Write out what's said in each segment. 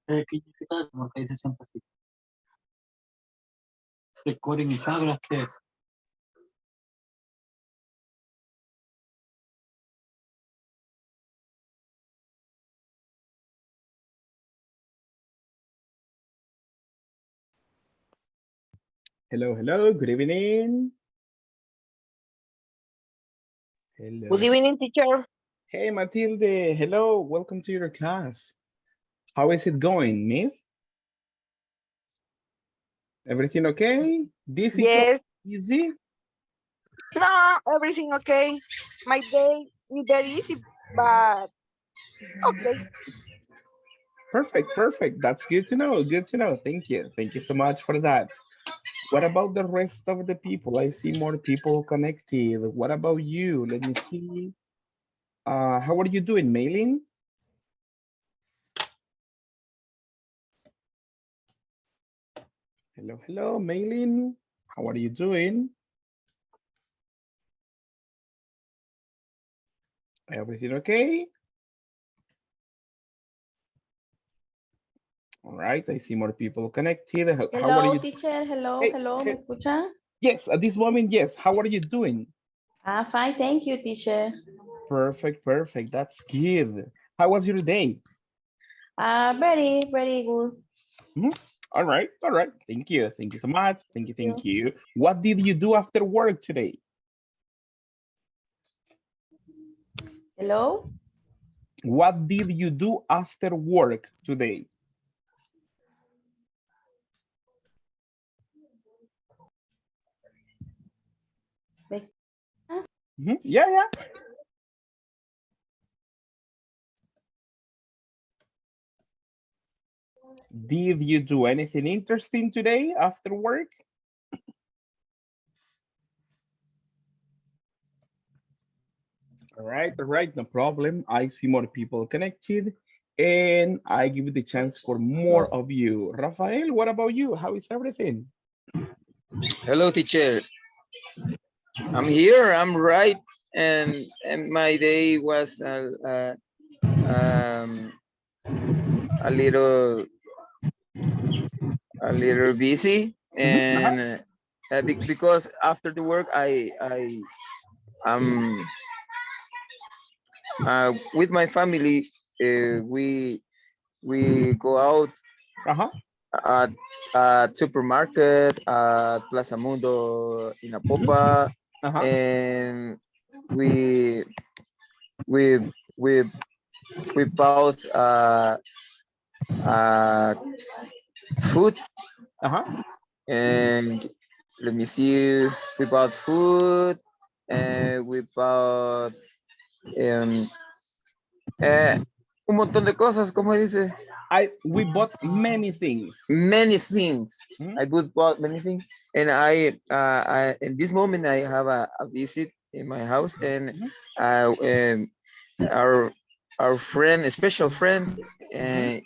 ¿Qué significa? Porque dice siempre así. Recording in progress, ¿qué es? Hello, hello, good evening. Good Hello. evening, teacher. Hey, Matilde, hello, welcome to your class. How is it going, miss? Everything okay? Difficult? Yes. Easy? No, everything okay. My day is very easy, but okay. Perfect, perfect. That's good to know. Good to know. Thank you. Thank you so much for that. What about the rest of the people? I see more people connected. What about you? Let me see. How are you doing, Maylin? Hello, hello, Maylin. How are you doing? Everything okay? All right, I see more people connected. How are Hello, you? teacher. Hello, Hey, hello. ¿Me hey, escucha? yes, at this moment, yes. How are you doing? Fine. Thank you, teacher. Perfect, perfect. That's good. How was your day? Very, very good. Mhm. All right, all right. Thank you. Thank you so much. Thank you, thank You. you. What did you do after work today? Hello. What did you do after work today? ¿Me escucha? Yeah, yeah. Did you do anything interesting today after work? All right, no problem. I see more people connected and I give you the chance for more No. of you. Rafael, what about you? How is everything? Hello, teacher. I'm here. I'm right, and my day was um, a little busy, Uh-huh. and because after the work um with my family, we go out Uh-huh. at supermarket at Plaza Mundo in Mhm. Apopa, Uh-huh. and we we we we bought uh, food, Uh-huh. and let me see, we bought food, and we bought um, eh, un montón de cosas, como dice, We bought many things. many things. Mhm. I bought many things, and I in this moment I have a visit in my house, and Mhm. uh, um, our friend, a special friend, Mhm.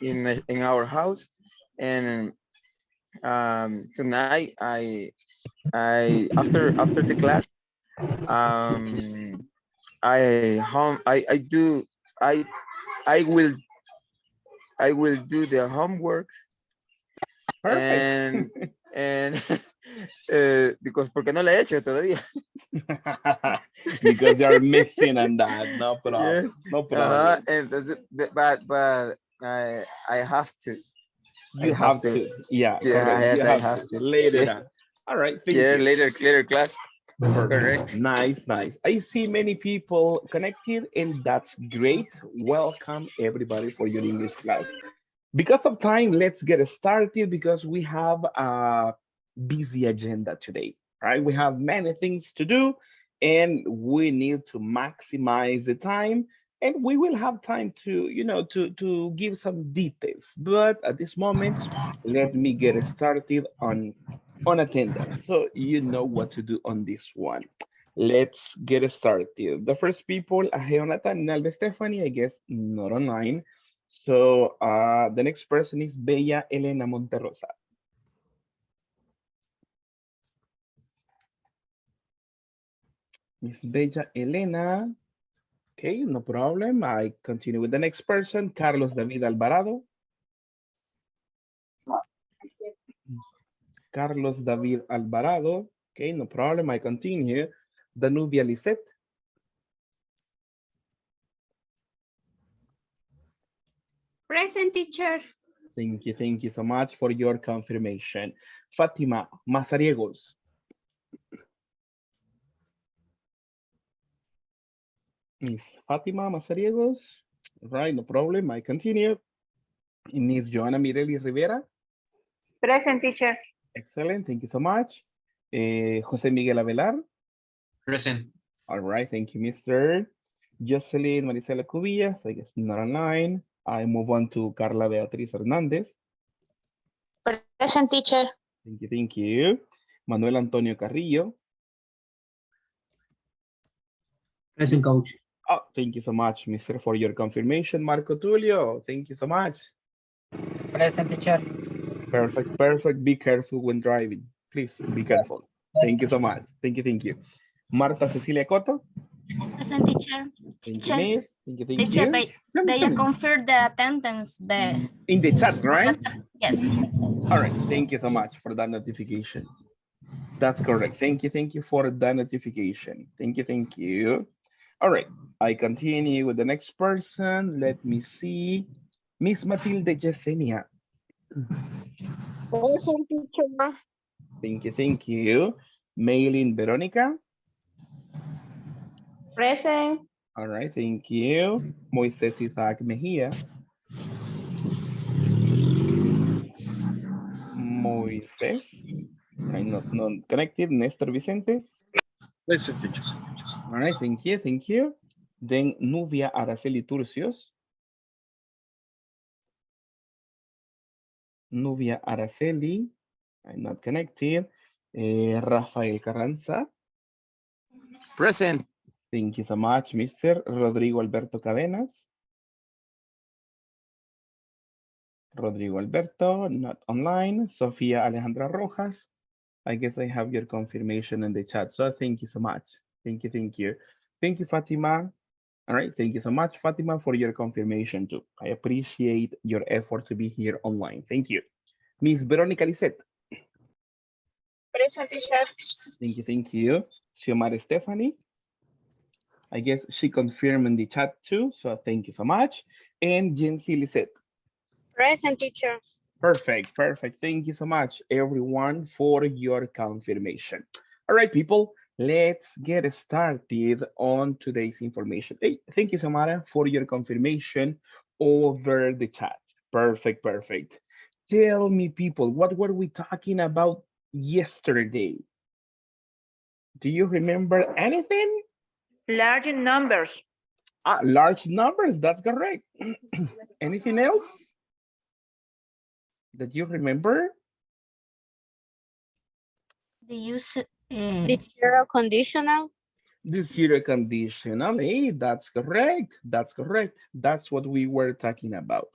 in our house, and tonight after the class, um, I I will I will do the homework, Perfect. and and because porque no la he hecho todavía. Because you're missing on that. No problem. Yes. No problem. And but I have to. I You have have to. to. Yeah, Yeah. correct. You Yes, I have have to. to. Later Yeah. on. All right. Thank Yeah. you. Later class. Perfect. Correct. Nice, nice. I see many people connected, and that's great. Welcome, everybody, for your English class. Because of time, let's get started because we have a busy agenda today, right? We have many things to do and we need to maximize the time and we will have time to, to give some details. But at this moment, let me get started on attendance. So you know what to do on this one. Let's get started. The first people, Jonathan and Alba Stephanie, I guess not online. So the next person is Bella Elena Monterrosa. Miss Bella Elena. Okay, no problem. I continue with the next person, Carlos David Alvarado. Carlos David Alvarado. Okay, no problem. I continue. Danubia Lisette. Present, teacher. Thank you so much for your confirmation. Fatima Mazariegos. Miss Fatima Mazariegos. Right, no problem. I continue. Miss Joana Mireles Rivera. Present, teacher. Excellent. Thank you so much. José Miguel Avelar. Present. All right. Thank you, Mr. Jocelyn Marisela Cubillas. I guess not online. I move on to Carla Beatriz Hernández. Present, teacher. Thank you. Manuel Antonio Carrillo. Present, coach. Oh, thank you so much, Mr. for your confirmation. Marco Tulio, thank you so much. Present, teacher. Perfect. Be careful when driving. Please be careful. Thank you so much. Thank you. Marta Cecilia Cotto. Present, teacher. Thank you, miss. Thank you. Teacher, Tell me, they tell me. confirm the attendance. In the chat, right? Yes. All right. Thank you so much for that notification. That's correct. Thank you for that notification. Thank you. All right. I continue with the next person. Let me see. Miss Matilde Yesenia. Present, teacher. Thank you. Maylin Veronica. Present. All right, thank you. Moises Isaac Mejia. Moises. Right, not connected. Nestor Vicente. Present, teacher. All right, thank you. Then Nubia Araceli Turcios. Nubia Araceli. I'm not connected. Rafael Carranza. Present. Thank you so much, Mr. Rodrigo Alberto Cadenas. Rodrigo Alberto, not online. Sofia Alejandra Rojas. I guess I have your confirmation in the chat. So thank you so much. Thank you. Thank you, Fatima. All right. Thank you so much, Fatima, for your confirmation too. I appreciate your effort to be here online. Thank you. Miss Veronica Lisette. Present, teacher. Thank you. Xiomara Stephanie. I guess she confirmed in the chat too. So thank you so much. And Jency Lisette. Present, teacher. Perfect. Thank you so much, everyone, for your confirmation. All right, people, let's get started on today's information. Hey, thank you, Samara, for your confirmation over the chat. Perfect. Tell me, people, what were we talking about yesterday? Do you remember anything? Large numbers. Large numbers, that's correct. Anything else that you remember? They use The zero conditional. The zero conditional, hey, that's correct. That's what we were talking about.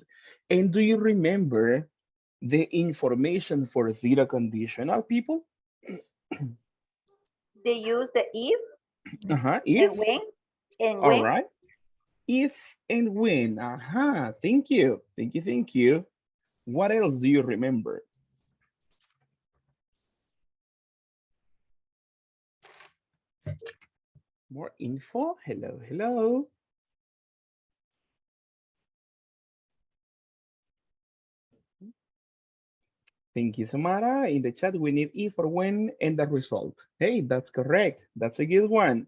And do you remember the information for zero conditional, people? They use the if If, and when and all when. right. If and when, thank you. What else do you remember? More info, hello. Thank you, Samara. In the chat, we need if or when and the result. Hey, that's correct. That's a good one.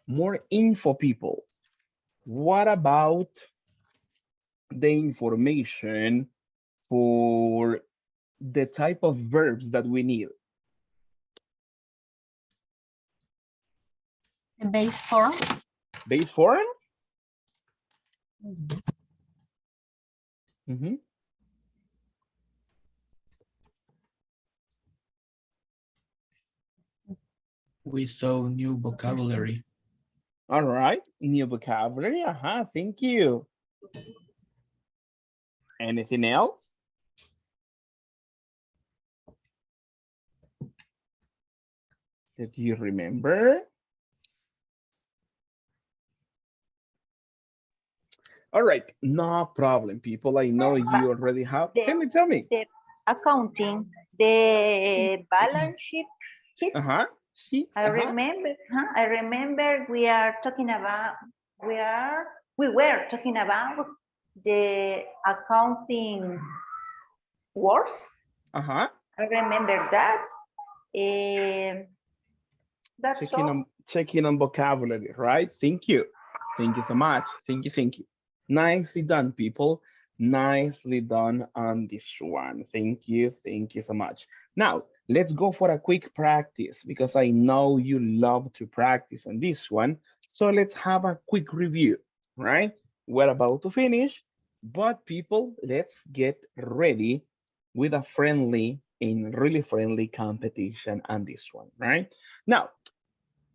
More info, people. What about the information for the type of verbs that we need? the base form. Base form? We saw new vocabulary. All right, new vocabulary. Thank you. Anything else? That you remember? All right, no problem, people. I know you already have. Tell me. The accounting. The balance sheet. Sheet. I remember. I remember we are talking about. We were talking about the accounting words. Uh-huh. I remember that. That's all. Checking on vocabulary, right? Thank you. Thank you so much. Thank you, thank you. Nicely done, people. Nicely done on this one. Thank you so much. Now, let's go for a quick practice because I know you love to practice on this one. So let's have a quick review, right? We're about to finish, but people, let's get ready with a friendly and really friendly competition on this one, right? Now,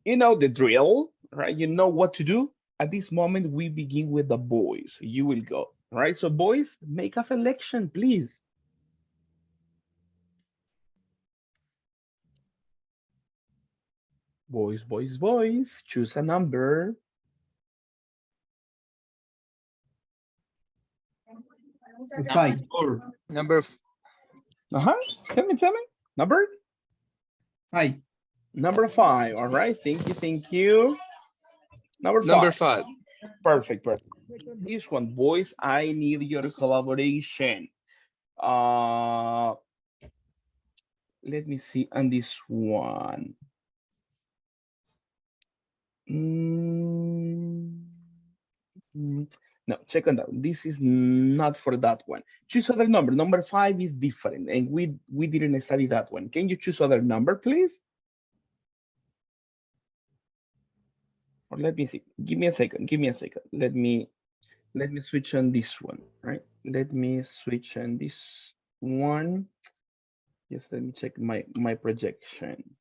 you know the drill, right? You know what to do. At this moment, we begin with the boys. You will go, right? So boys, make a selection, please. Boys, boys, boys, choose a number. Five. Four. Number Tell me. Number? Five. Number 5. All right, thank you. Number 5. 5. Perfect. This one, boys, I need your collaboration. Let me see on this one. No, check on that. This is not for that one. Choose other number. Number 5 is different, and we didn't study that one. Can you choose other number, please? Or let me see. Give me a second. Let me switch on this one, right? Let me switch on this one. Just let me check my projection.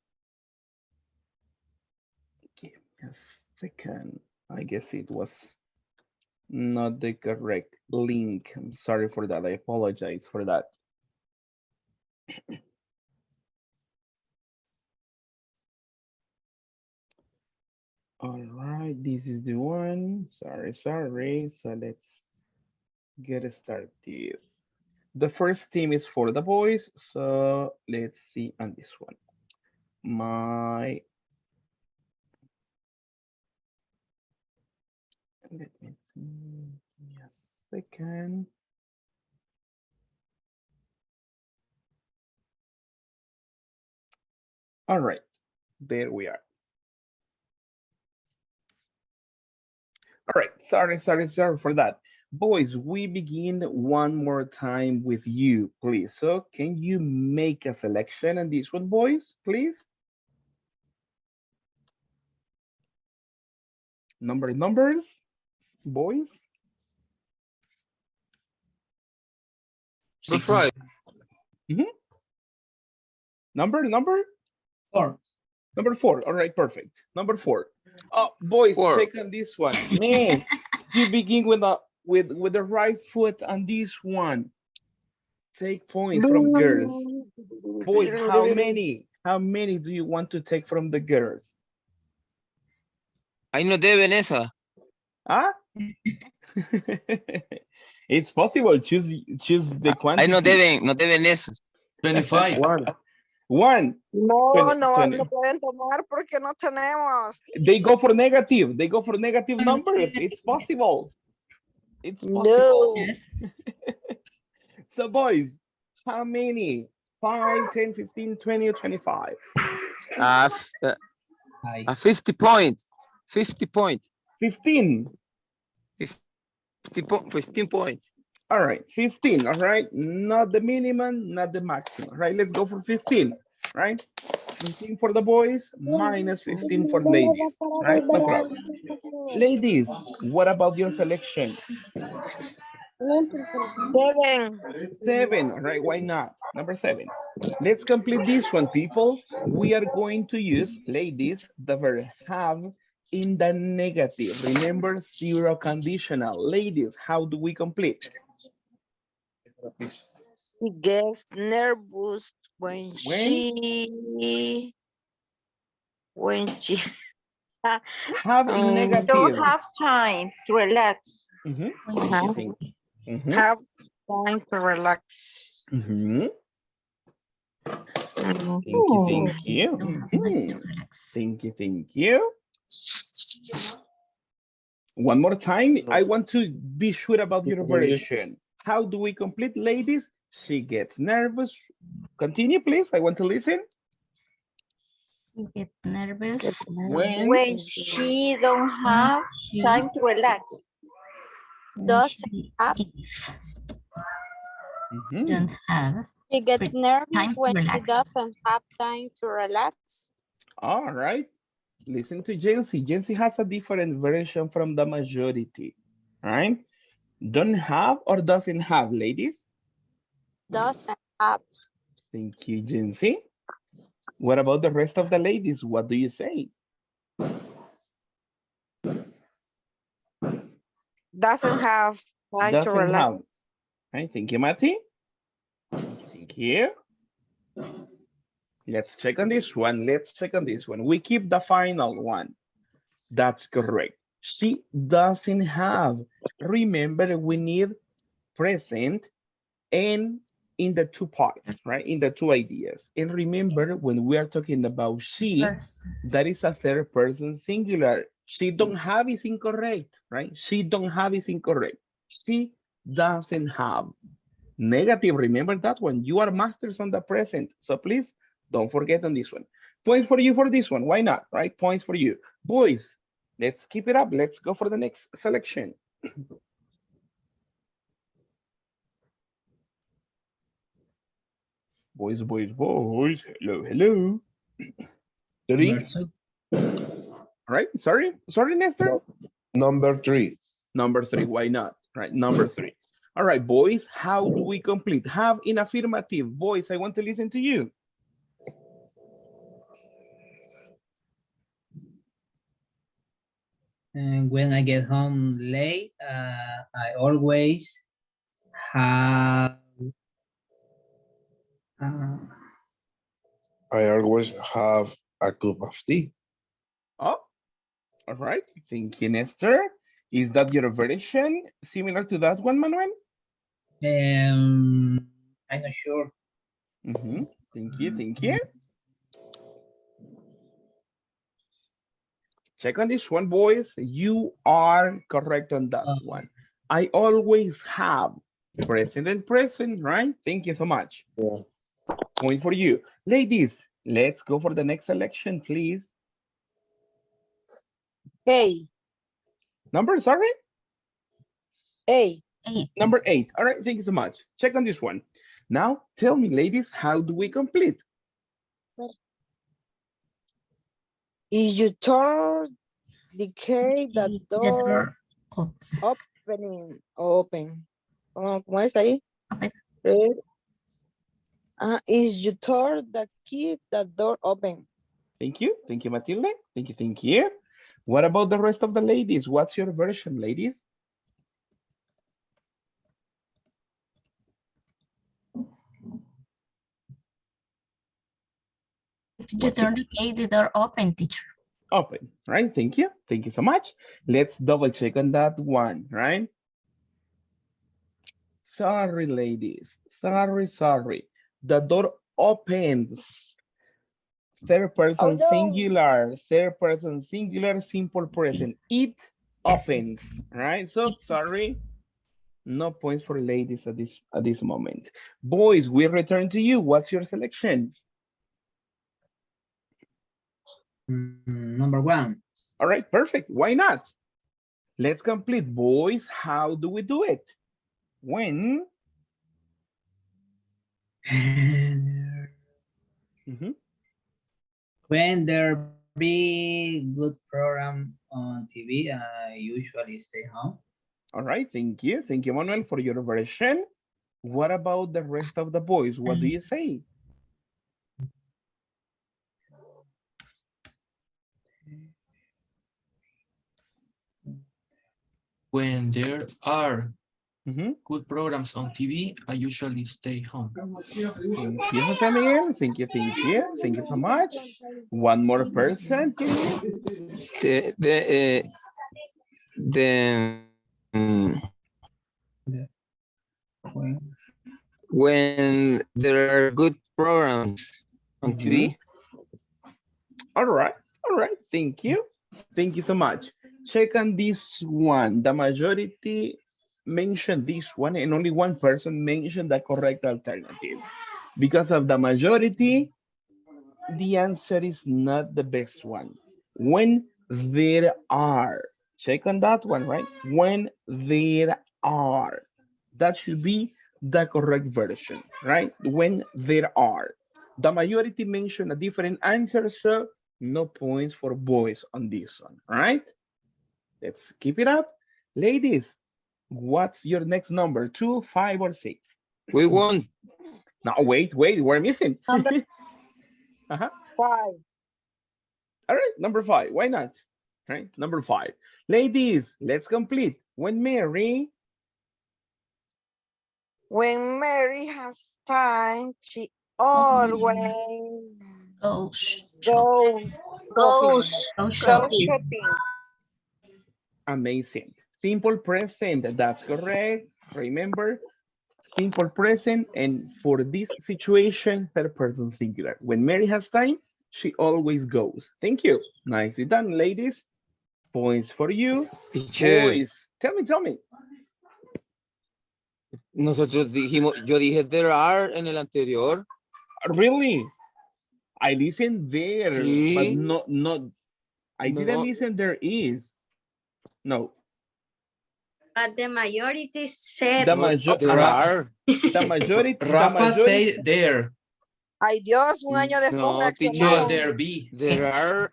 Give me a second. I guess it was not the correct link. I'm sorry for that. I apologize for that. All right, this is the one. Sorry. So let's get started. The first team is for the boys. So let's see on this one. Let me see. Give me a second. All right, there we are. All right, sorry for that. Boys, we begin one more time with you, please. So can you make a selection on this one, boys, please? Numbers, boys? Six. 5. Number? 4. Number 4. All right, perfect. Number 4. Boys, 4. check on this one. Man, you begin with the right foot on this one. Take points from girls. Boys, how many? How many do you want to take from the girls? Ahí no deben esa. Huh? It's possible. Choose the quantity. Ahí no deben eso. 25. One. No, 20, no, 20. no pueden tomar porque no tenemos. They go for negative. They go for negative numbers. It's possible. It's possible. No. So boys, how many? 5, 10, 15, 20, or 25? 50 points. 50 points. 15. 15 points. All right, 15, all right? Not the minimum, not the maximum, right? Let's go for 15, right? 15 for the boys, minus 15 for ladies, right? No problem. Ladies, what about your selection? 7. 7, all right, why not? Number 7. Let's complete this one, people. We are going to use, ladies, the verb have in the negative. Remember, 0 conditional. Ladies, how do we complete? She gets nervous when she Have in negative. Don't have time to relax. have time to relax. Thank you, thank you. Don't have much to Mhm. relax. Thank you, thank you. One more time, I want to be sure about your version. How do we complete, ladies? She gets nervous. Continue, please. I want to listen. You get nervous. When she don't When have she, time to relax. when Doesn't she have. if Mhm. don't have She gets nervous time to when she relax. doesn't have time to relax. All right. Listen to Jency. Jency has a different version from the majority, right? Don't have or doesn't have, ladies? Doesn't have. Thank you, Jency. What about the rest of the ladies? What do you say? Doesn't have time to Doesn't relax. have. Right? Thank you, Mati. Thank you. Let's check on this one. Let's check on this one. We keep the final one. That's correct. She doesn't have. Remember, we need present and in the two parts, right? In the two ideas. And remember, when we are talking about she, First, that is a third person singular. She don't have is incorrect, right? She don't have is incorrect. She doesn't have. Negative, remember that one. You are masters on the present. So please don't forget on this one. Points for you for this one. Why not, right? Points for you. Boys, let's keep it up. Let's go for the next selection. Boys, boys, boys. Hello, hello. Three. All right, sorry, Nestor. Number 3. Number 3, why not? Right, number 3. All right, boys, how do we complete? Have in affirmative. Boys, I want to listen to you. And when I get home late, I always have I always have a cup of tea. Oh, all right. Thank you, Nestor. Is that your version similar to that one, Manuel? I'm not sure. Thank you, thank you. Check on this one, boys. You are correct on that one. I always have present and present, right? Thank you so much. Yeah. Point for you. Ladies, let's go for the next selection, please. A. Number, sorry? A. Number 8. All right, thank you so much. Check on this one. Now, tell me, ladies, how do we complete? Is you turn the key, the door opening, open. ¿Cómo es ahí? Is you turn the key, the door open. Thank you, Matilde. Thank you, thank you. What about the rest of the ladies? What's your version, ladies? if you turn the key, the door open, teacher. Open, right? Thank you. Thank you so much. Let's double check on that one, right? Sorry, ladies. Sorry. The door opens. Third person singular, third person singular, simple present. It opens, right? So sorry. No points for ladies at this moment. Boys, we return to you. What's your selection? Number 1. All right, perfect. Why not? Let's complete. Boys, how do we do it? When? When there be good program on TV, I usually stay home. All right, thank you. Thank you, Manuel, for your version. What about the rest of the boys? What do you say? When there are good programs on TV, I usually stay home. Thank you, Jose Miguel. Thank you. Thank you so much. One more person, please. When there are good programs On TV. All right, thank you. Thank you so much. Check on this one. The majority mentioned this one and only one person mentioned the correct alternative. Because of the majority, the answer is not the best one. When there are, check on that one, right? When there are, that should be the correct version, right? When there are. The majority mentioned a different answer, so no points for boys on this one, all right? Let's keep it up. Ladies, what's your next number? 2, 5, or 6? We won. No, wait, we're missing. Number Uh-huh. 5. All right, number 5. Why not? Right, number 5. Ladies, let's complete. When Mary When Mary has time, she always Goes. goes goes shopping. Go go shopping. shopping. amazing. Simple present, that's correct. Remember, simple present, and for this situation, third person singular. When Mary has time, she always goes. Thank you. Nicely done, ladies. Points for you. Teacher, Boys, tell me. nosotros dijimos, yo dije there are en el anterior. Really? I listen there, but Sí. not. I didn't No. listen there is. No. But the majority said The There are. Rafa say there. Ay Dios, un año después No, No, reaccionaron. there be. There are.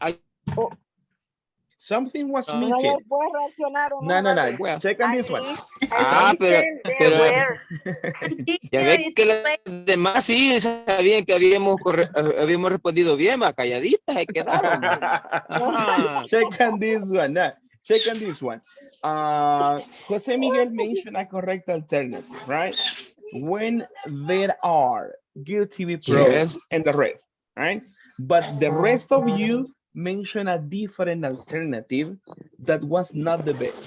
Something was Un año missing. después reaccionaron. No. Well, Check on this one. pero there ya ve que los demás sí sabían que habíamos respondido bien, más calladitas se quedaron. Check on this one. Check on this one. Jose Miguel mentioned a correct alternative, right? When there are good TV programs and the rest, right? But the rest of you mentioned a different alternative that was not the best.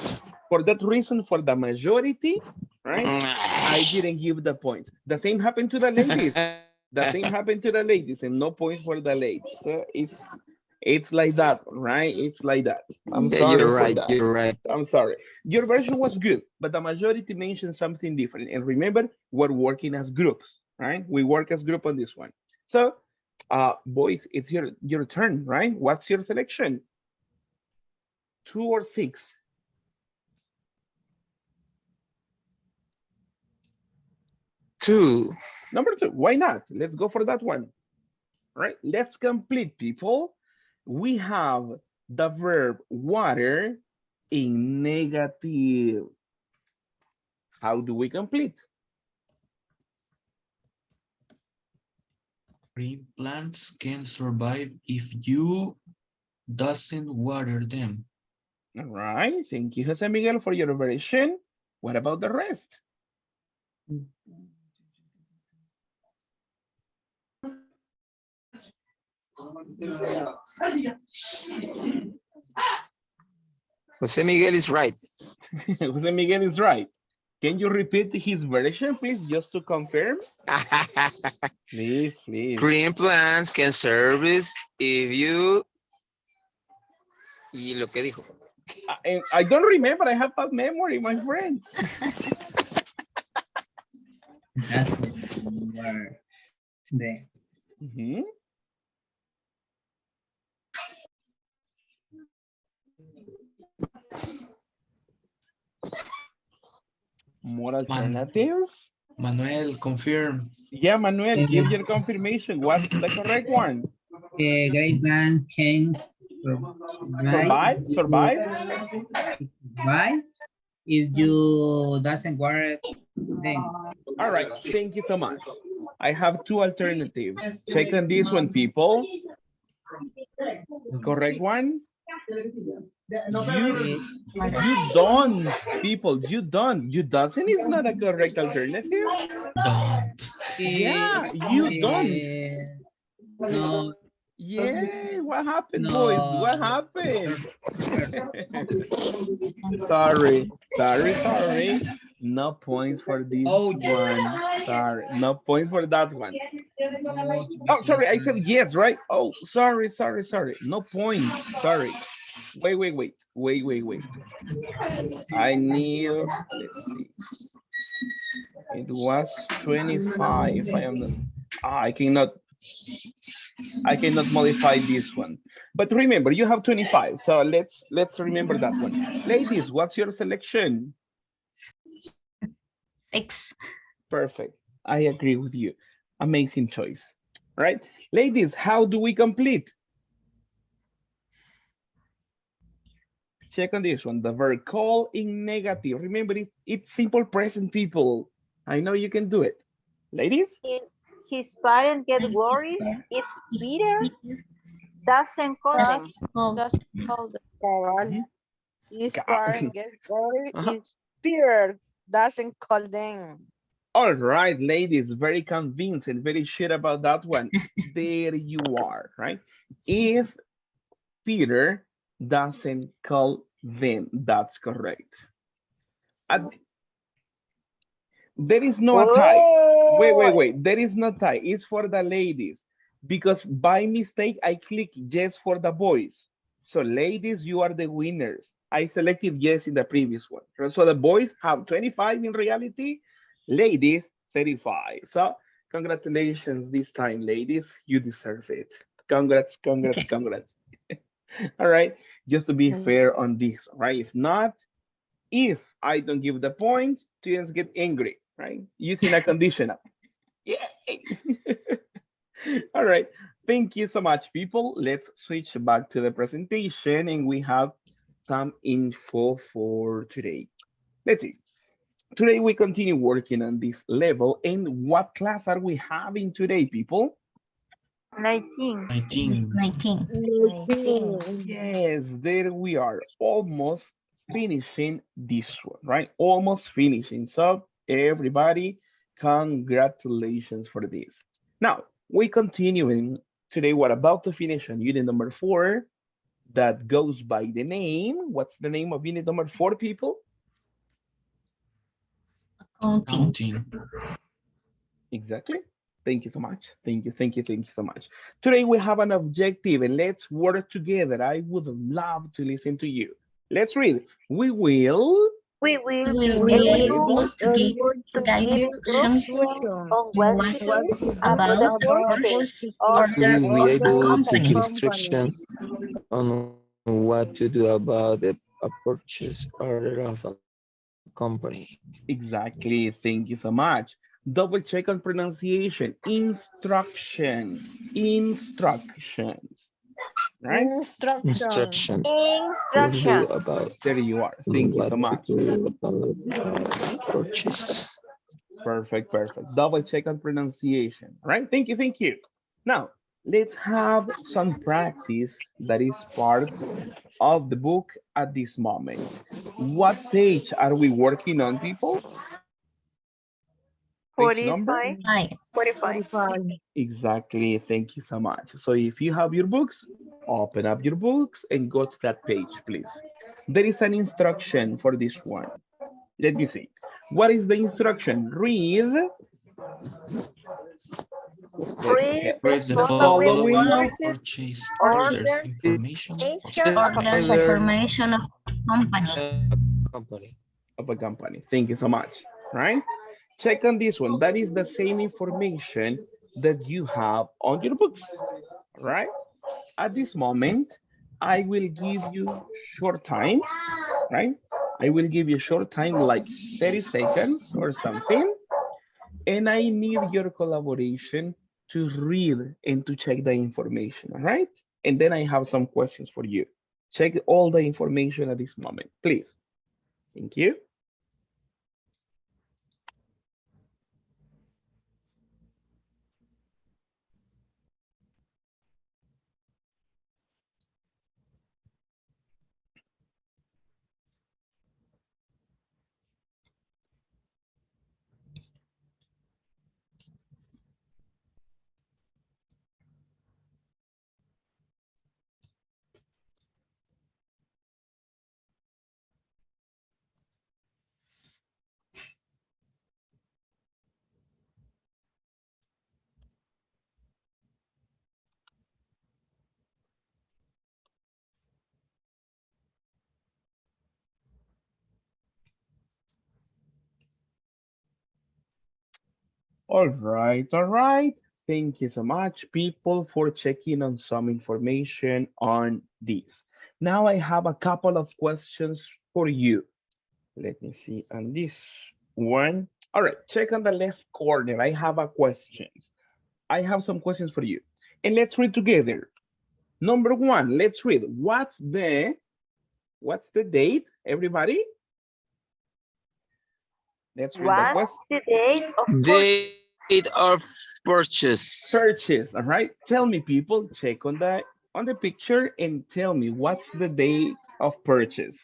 For that reason, for the majority, right? I didn't give the points. The same happened to the ladies. And no points for the ladies. So it's like that, right? It's like that. I'm sorry you're for right, that. you're right. I'm sorry. Your version was good, but the majority mentioned something different. And remember, we're working as groups, right? We work as group on this one. So, boys, it's your turn, right? What's your selection? 2 or 6? Two. Number 2. Why not? Let's go for that one. All right, let's complete, people. We have the verb water in negative. How do we complete? Green plants can survive if you doesn't water them. All right, thank you, Jose Miguel, for your version. What about the rest? Jose Miguel is right. Jose Miguel is right. Can you repeat his version, please, just to confirm? Please. Green plants can service if you... Y lo que dijo. I don't remember. I have bad memory, my friend. That's where the More alternatives? Manuel, confirm. Yeah, Manuel, give your confirmation. What's the correct one? great plants can Survive? If you doesn't water them. All right, thank you so much. I have 2 alternatives. Check on this one, people. Correct one? You don't, people, you don't. You doesn't is not a correct alternative. Don't. Yeah, you don't. No. Yeah, what happened, boys? No. What happened? Okay. Sorry. No points for this Ouch. one. Sorry, no points for that one. Oh, to be Oh, sorry, I said precise. yes, right? Oh, sorry. No points. Sorry. Wait. I need, let's see. It was 25. I am not, ah, I cannot modify this one. But remember, you have 25. So let's remember that one. Ladies, what's your selection? 6. Perfect. I agree with you. Amazing choice. Right? Ladies, how do we complete? Check on this one. The verb call in negative. Remember, it's simple present, people. I know you can do it. Ladies? His parents get worried if Peter doesn't call them. Doesn't call the cabal. Mhm. His Ca- parent get worried Uh-huh. if Peter doesn't call them. All right, ladies, very convinced and very sure about that one. There you are, right? If Peter doesn't call them, that's correct. At There is no a tie. Oh, Wait. There is no tie. It's for the ladies. Because by mistake, I clicked yes for the boys. So ladies, you are the winners. I selected yes in the previous one. So the boys have 25 in reality. Ladies, 35. So congratulations this time, ladies. You deserve it. Congrats. Okay. All right. Just to be fair on this, right? If I don't give the points, students get angry, right? Using a conditional. Yeah. All right. Thank you so much, people. Let's switch back to the presentation and we have some info for today. Let's see. Today we continue working on this level. And what class are we having today, people? 19. 19. 19. 19. Yes, there we are, almost finishing this one, right? Almost finishing. So everybody, congratulations for this. Now, we continuing today. We're about to finish on unit number 4 that goes by the name. What's the name of unit number 4, people? Accounting. Counting. Exactly. Thank you so much. Thank you so much. Today we have an objective and let's work together. I would love to listen to you. Let's read. We will We We will will be be able able to give to guide give instruction instruction on on what what to to do do about about the the purchase purchase We order order will be of of the the able to give company. company. instruction on what to do about a purchase order of a company. exactly. Thank you so much. Double check on pronunciation. Instructions. Instructions. Right? Instruction. Instruction. What to do Instruction. about There you are. Thank you what so to much. do about purchase. Perfect. Double check on pronunciation. Right? Thank you. Now, let's have some practice that is part of the book at this moment. What page are we working on, people? Page number? 45. 5. 45. 45. Exactly. Thank you so much. So if you have your books, open up your books and go to that page, please. There is an instruction for this one. Let me see. What is the instruction? Read Read the Read the the following following following purchase purchase order orders information of information of a Order company. Order information of company. company. of a company. Thank you so much. Right? Check on this one. That is the same information that you have on your books. Right? At this moment, I will give you short time, right? I will give you short time, like 30 seconds or something. And I need your collaboration to read and to check the information, all right? And then I have some questions for you. Check all the information at this moment, please. Thank you. All right, all right. Thank you so much, people, for checking on some information on this. Now I have a couple of questions for you. Let me see on this one. All right, check on the left corner. I have a question. I have some questions for you. And let's read together. Number one, let's read. What's the date, everybody? Let's read the What's question. the date of Date of purchase. Purchase, all right? Tell me, people, check on the picture and tell me what's the date of purchase.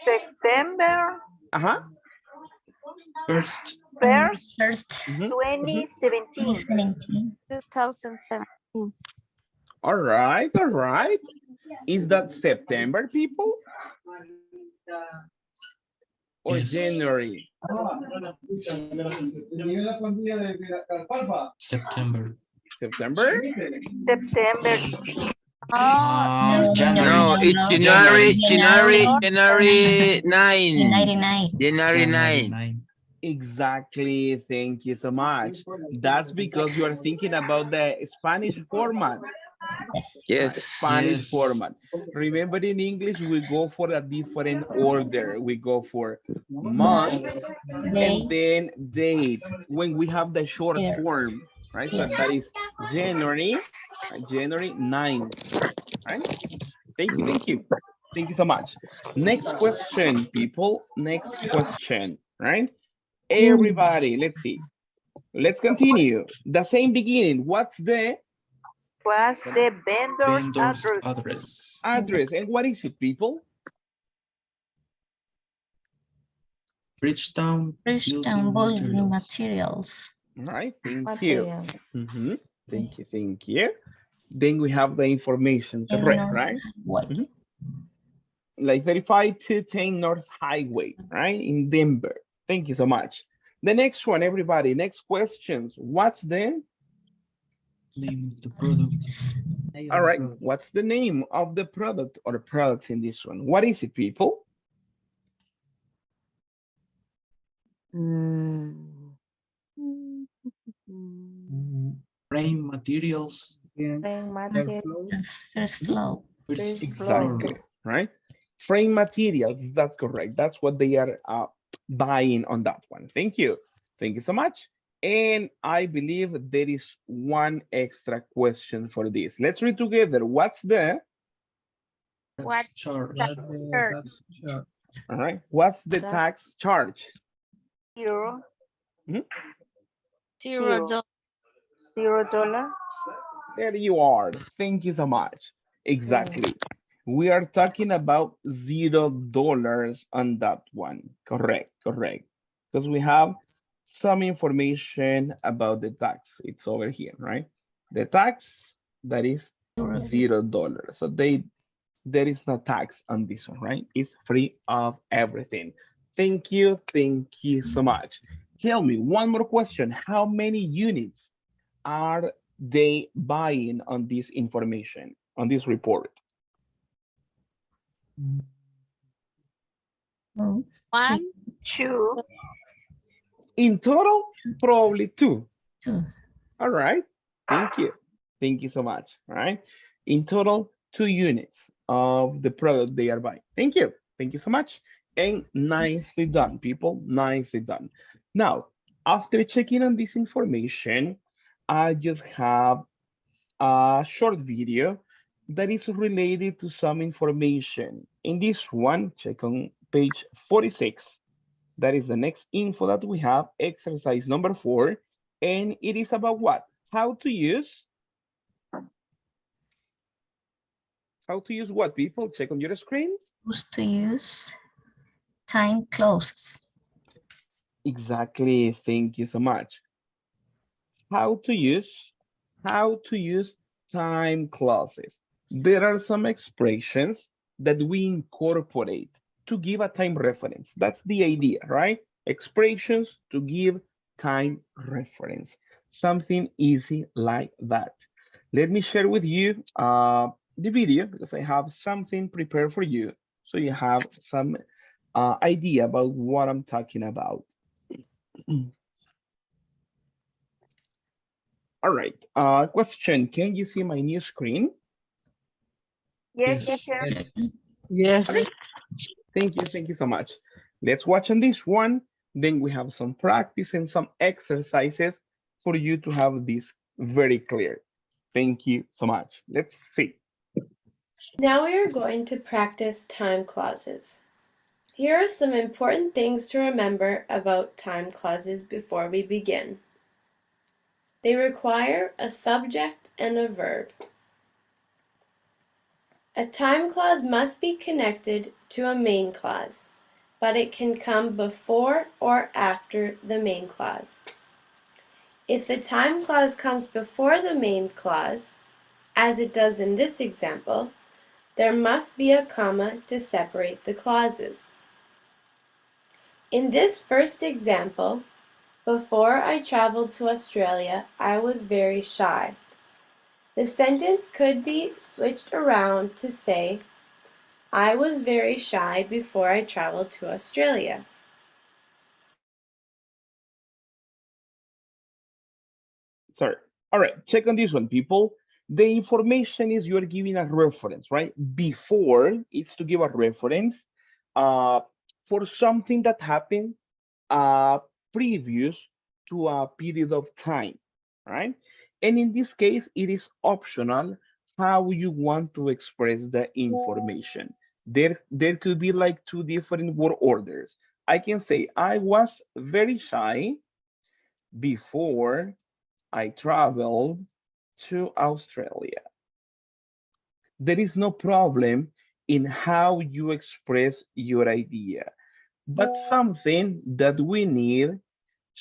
September Uh-huh. First, 1st, First, 2017. 2017. 2017. All right, all right. Is that September, people? Or yes. January? September. September? September. No, January. No, it's no. January 9. 99. January 9. 9. Exactly. Thank you so much. That's because you are thinking about the Spanish format. Yes. Yes. Spanish Yes. format. Remember, in English, we go for a different order. We go for month Day. and then date when we have the short Year. form, right? So Yes. that is January, January 9, right? Thank you, thank you. Thank you so much. Next question, people. Next question, right? Everybody, let's see. Let's continue. The same beginning. What's the Vendor's Vendor's address? address? And what is it, people? Bridgetown Bridgetown building materials. materials. All right, thank you. Materials. Thank you, thank you. Then we have the information, correct, Illinois right? Highway. Like 35-10 North Highway, right? In Denver. Thank you so much. The next one, everybody, next questions. What's the Name of the product. All right, what's the name of the product or products in this one? What is it, people? Frame materials. Frame material. First flow. First Exactly, floor. right? Frame materials, that's correct. That's what they are buying on that one. Thank you. Thank you so much. And I believe there is one extra question for this. Let's read together. What's the, Tax charge. all right, what's the tax charge? Zero. Mhm. $0. $0. There you are. Thank you so much. Exactly. We are talking about $0 on that one. Correct, correct. Because we have some information about the tax. It's over here, right? The tax, that is $0. So there is no tax on this one, right? It's free of everything. Thank you so much. Tell me one more question. How many units are they buying on this information, on this report? One, two. In total, probably two. Two. All right. Thank you. Thank you so much. All right. In total, 2 units of the product they are buying. Thank you. Thank you so much. And nicely done, people. Nicely done. Now, after checking on this information, I just have a short video that is related to some information. In this one, check on page 46. That is the next info that we have, exercise number 4. And it is about what? How to use what, people? Check on your screens. Used to use time clauses. Exactly. Thank you so much. How to use time clauses. There are some expressions that we incorporate to give a time reference. That's the idea, right? Expressions to give time reference. Something easy like that. Let me share with you the video because I have something prepared for you. So you have some idea about what I'm talking about. All right. Question, can you see my new screen? Yes, Yes. teacher. Yes. All right. Thank you so much. Let's watch on this one. Then we have some practice and some exercises for you to have this very clear. Thank you so much. Let's see. Now we are going to practice time clauses. Here are some important things to remember about time clauses before we begin. They require a subject and a verb. A time clause must be connected to a main clause, but it can come before or after the main clause. If the time clause comes before the main clause, as it does in this example, there must be a comma to separate the clauses. In this first example, before I traveled to Australia, I was very shy. The sentence could be switched around to say, I was very shy before I traveled to Australia. Sorry. All right, check on this one, people. The information is you're giving a reference, right? Before, it's to give a reference uh, for something that happened previous to a period of time, right? And in this case, it is optional how you want to express the information. There could be like two different word orders. I can say, I was very shy before I traveled to Australia. There is no problem in how you express your idea, but something that we need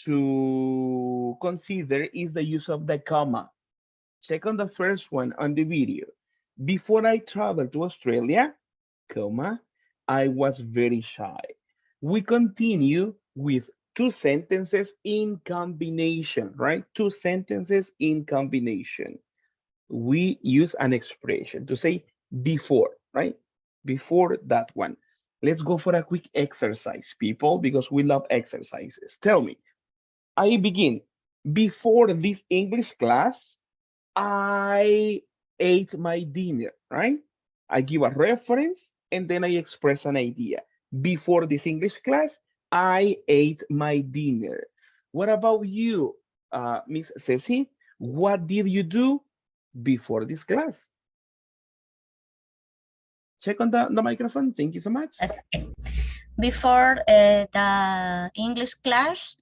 to consider is the use of the comma. Check on the first one on the video. Before I traveled to Australia, comma, I was very shy. We continue with two sentences in combination, right? Two sentences in combination. We use an expression to say before, right? Before that one. Let's go for a quick exercise, people, because we love exercises. Tell me, I begin. Before this English class, I ate my dinner, right? I give a reference and then I express an idea. Before this English class, I ate my dinner. What about you, Miss Ceci? What did you do before this class? Check on the microphone. Thank you so much. Okay. Before the English class,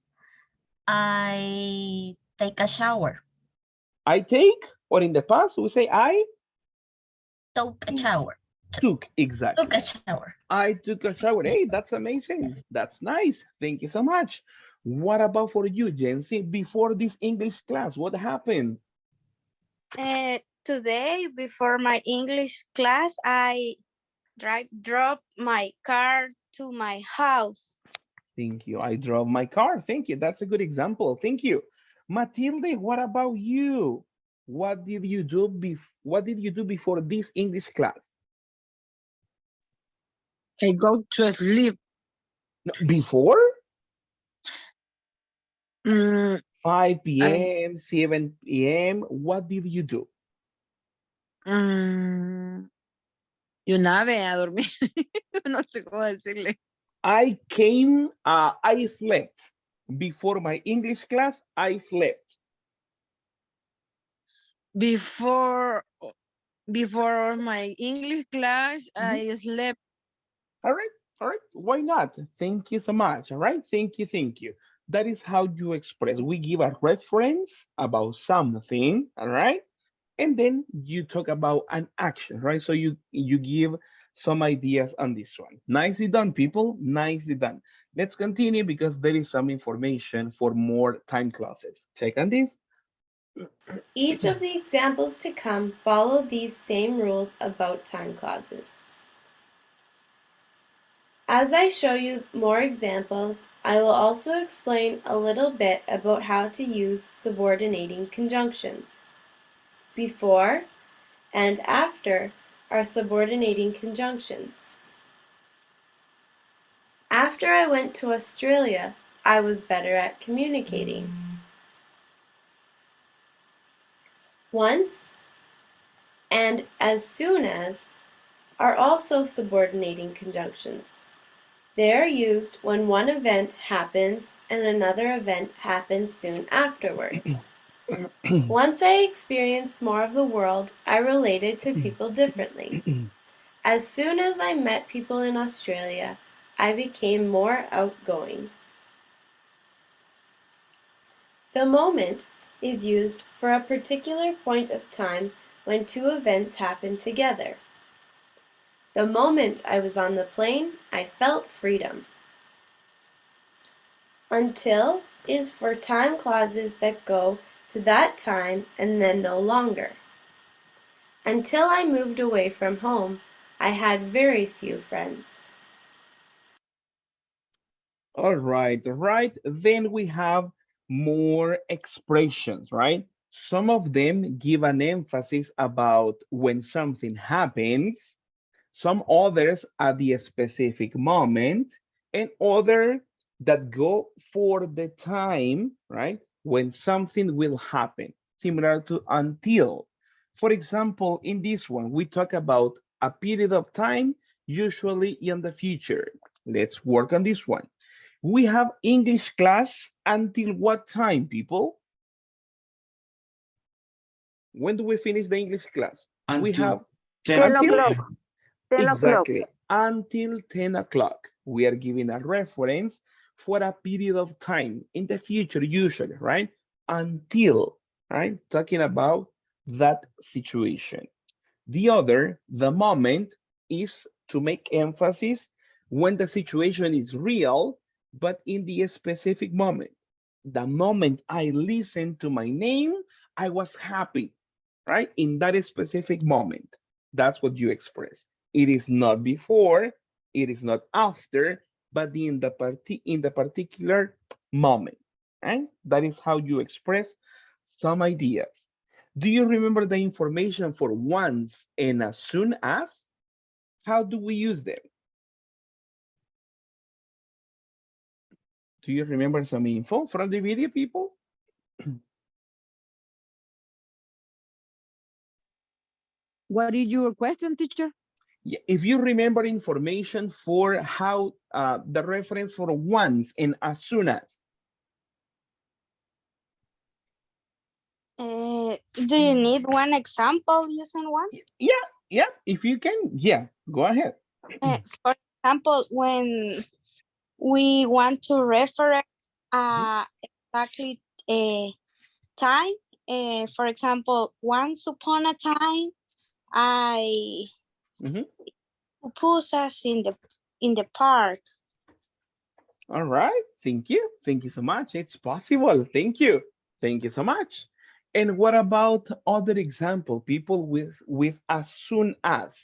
I take a shower. I take, or in the past, we say I Took a shower. took, exactly. Took a shower. I took a shower. Hey, that's amazing. That's nice. Thank you so much. What about for you, Jency? Before this English class, what happened? Today, before my English class, I drove my car to my house. Thank you. I drove my car. Thank you. That's a good example. Thank you. Matilde, what about you? What did you do before this English class? I go to sleep. No, before? Mm, 5 p.m., 7 p.m. What did you do? yo nave a dormir. No sé cómo decirle. I slept. Before my English class, I slept. Before my English class, I slept. All right. Why not? Thank you so much. All right. Thank you. That is how you express. We give a reference about something. All right. And then you talk about an action, right? So you give some ideas on this one. Nicely done, people. Nicely done. Let's continue because there is some information for more time classes. Check on this. Each of the examples to come follow these same rules about time clauses. As I show you more examples, I will also explain a little bit about how to use subordinating conjunctions. Before and after are subordinating conjunctions. After I went to Australia, I was better at communicating. Once and as soon as are also subordinating conjunctions. They are used when one event happens and another event happens soon afterwards. Once I experienced more of the world, I related to people differently. As soon as I met people in Australia, I became more outgoing. The moment is used for a particular point of time when two events happen together. The moment I was on the plane, I felt freedom. Until is for time clauses that go to that time and then no longer. Until I moved away from home, I had very few friends. All right, right. Then we have more expressions, right? Some of them give an emphasis about when something happens, some others at the specific moment, and other that go for the time, right? When something will happen, similar to until. For example, in this one, we talk about a period of time, usually in the future. Let's work on this one. We have English class until what time, people? When do we finish the English class? We have 10 until p.m. 10 o'clock. exactly until 10 o'clock. We are giving a reference for a period of time in the future, usually, right? Until, right? Talking about that situation. The other, the moment, is to make emphasis when the situation is real, but in the specific moment. The moment I listened to my name, I was happy, right? In that specific moment. That's what you express. It is not before, it is not after, but in the particular moment, right? That is how you express some ideas. Do you remember the information for once and as soon as? How do we use them? Do you remember some info from the video, people? What is your question, teacher? Yeah, if you remember information for how the reference for once and as soon as. Do you need one example using one? Yeah, if you can, yeah, go ahead. For example, when we want to refer exactly a time, for example, once upon a time, I put us in the park. All right, thank you. Thank you so much. It's possible. Thank you. Thank you so much. And what about other example, people with as soon as?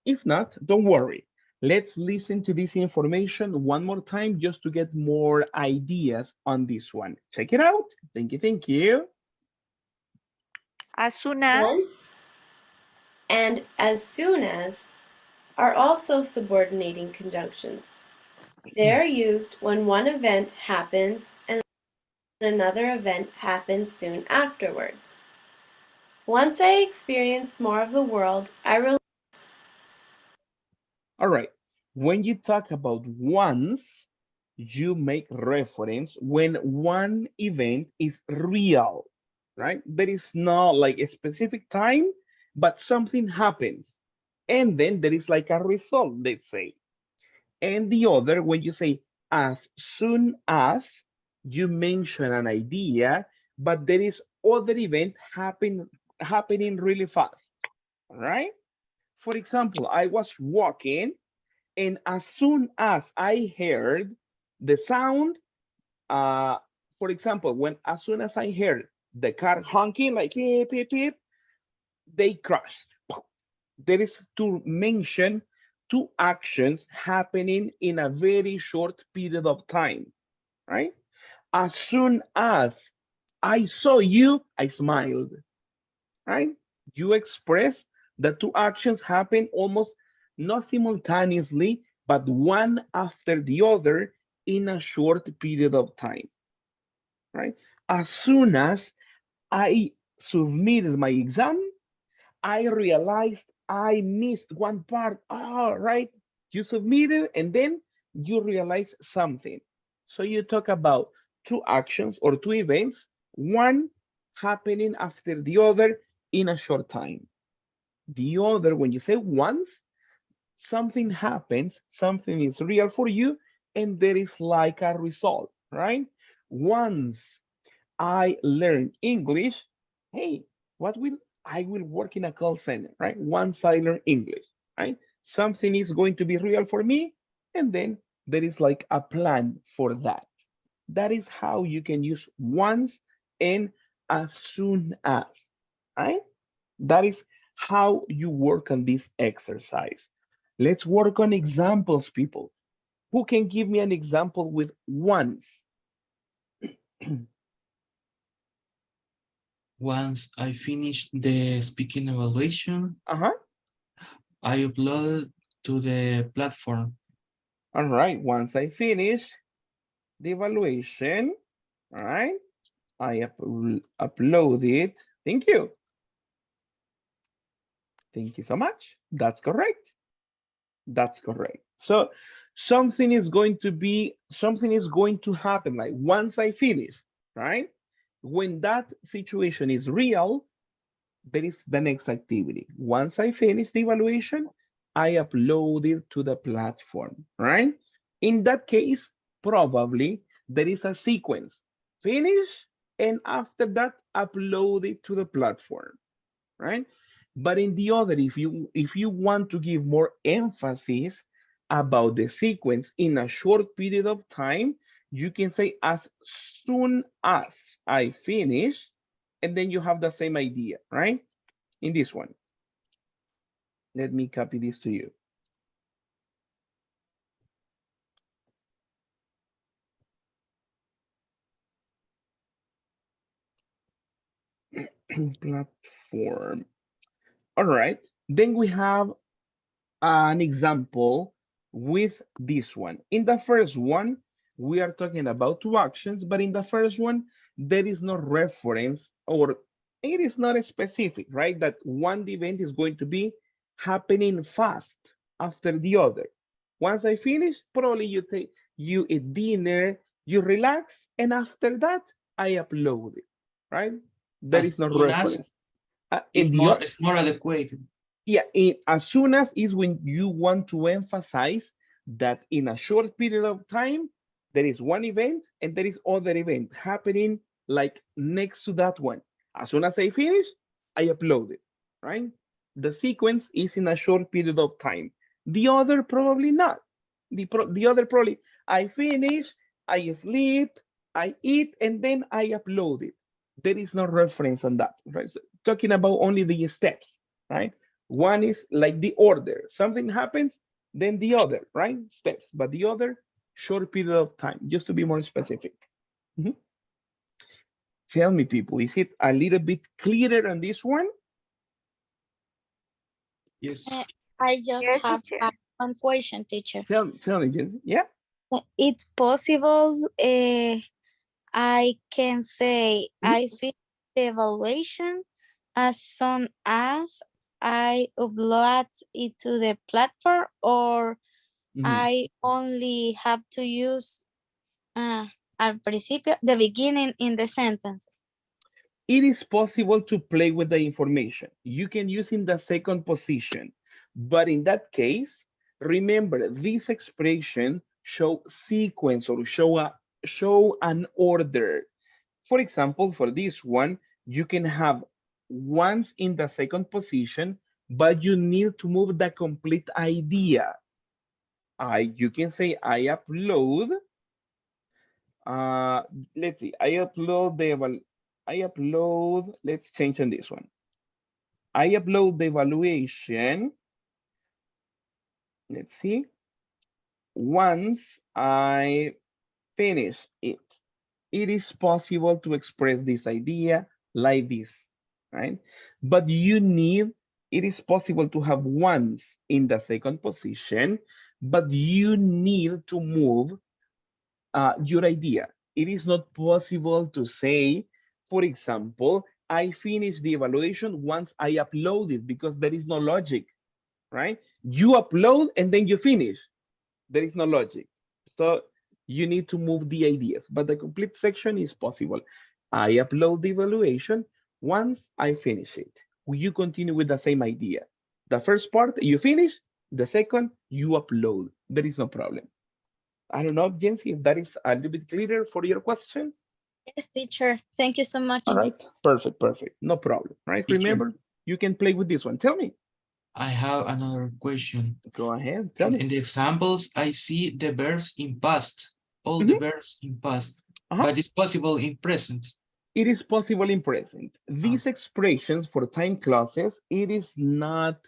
If not, don't worry. Let's listen to this information one more time just to get more ideas on this one. Check it out. Thank you, thank you. As soon as. Once and as soon as are also subordinating conjunctions. They are used when one event happens and another event happens soon afterwards. Once I experienced more of the world, All right. When you talk about once, you make reference when one event is real, right? There is not like a specific time, but something happens. And then there is like a result, let's say. And the other, when you say as soon as, you mention an idea, but there is other event happening really fast, all right? For example, I was walking and as soon as I heard the sound, for example, as soon as I heard the car honking like beep, beep, beep, they crashed. There is to mention two actions happening in a very short period of time, right? As soon as I saw you, I smiled, right? You express the two actions happen almost not simultaneously, but one after the other in a short period of time, right? As soon as I submitted my exam, I realized I missed one part. All right, you submitted and then you realize something. So you talk about two actions or two events, one happening after the other in a short time. The other, when you say once, something happens, something is real for you, and there is like a result, right? Once I learn English, hey, what will I will work in a call center, right? Once I learn English, right? Something is going to be real for me, and then there is like a plan for that. That is how you can use once and as soon as, right? That is how you work on this exercise. Let's work on examples, people. Who can give me an example with once? Once I finish the speaking evaluation, Uh-huh. I upload to the platform. All right, once I finish the evaluation, all right, I upload it. Thank you. Thank you so much. That's correct. That's correct. So something is going to happen like once I finish, right? When that situation is real, there is the next activity. Once I finish the evaluation, I upload it to the platform, right? In that case, probably there is a sequence. Finish, and after that, upload it to the platform, right? But in the other, if you want to give more emphasis about the sequence in a short period of time, you can say as soon as I finish, and then you have the same idea, right? In this one. Let me copy this to you. Platform. All right. Then we have an example with this one. In the first one, we are talking about two actions, but in the first one, there is no reference or it is not specific, right? That one event is going to be happening fast after the other. Once I finish, probably you eat dinner, you relax, and after that, I upload it, right? There As is no soon as reference. In the it's more adequate. yeah, as soon as is when you want to emphasize that in a short period of time, there is one event and there is other event happening like next to that one. As soon as I finish, I upload it, right? The sequence is in a short period of time. The other probably not. The other probably, I finish, I sleep, I eat, and then I upload it. There is no reference on that, right? So talking about only the steps, right? One is like the order. Something happens, then the other, right? Steps. But the other, short period of time, just to be more specific. Mhm. Tell me, people, is it a little bit clearer on this one? Yes. I just Yes, have teacher. one question, teacher. Tell me, Jens. Yeah. It's possible I can say I finished the evaluation as soon as I upload it to the platform, or I only have to use al principio, the beginning in the sentences. It is possible to play with the information. You can use in the second position, but in that case, remember this expression show sequence or show an order. For example, for this one, you can have once in the second position, but you need to move the complete idea. You can say I upload. Uh, let's see. I upload. Let's change on this one. I upload the evaluation. Let's see. Once I finish it. it is possible to express this idea like this, right? But you need, it is possible to have ones in the second position, but you need to move your idea. It is not possible to say, for example, I finish the evaluation once I upload it, because there is no logic, right? You upload and then you finish. There is no logic. So you need to move the ideas, but the complete section is possible. I upload the evaluation once I finish it. You continue with the same idea. The first part you finish, the second you upload. There is no problem. I don't know, Jency, if that is a little bit clearer for your question. Yes, teacher. Thank you so much. All right, perfect, perfect. No problem, right? Teacher. Remember, you can play with this one. Tell me. I have another question. Go ahead, tell me. In the examples, I see the verbs in past, all the verbs in past, but it's possible in present. It is possible in present. These expressions for time clauses, it is not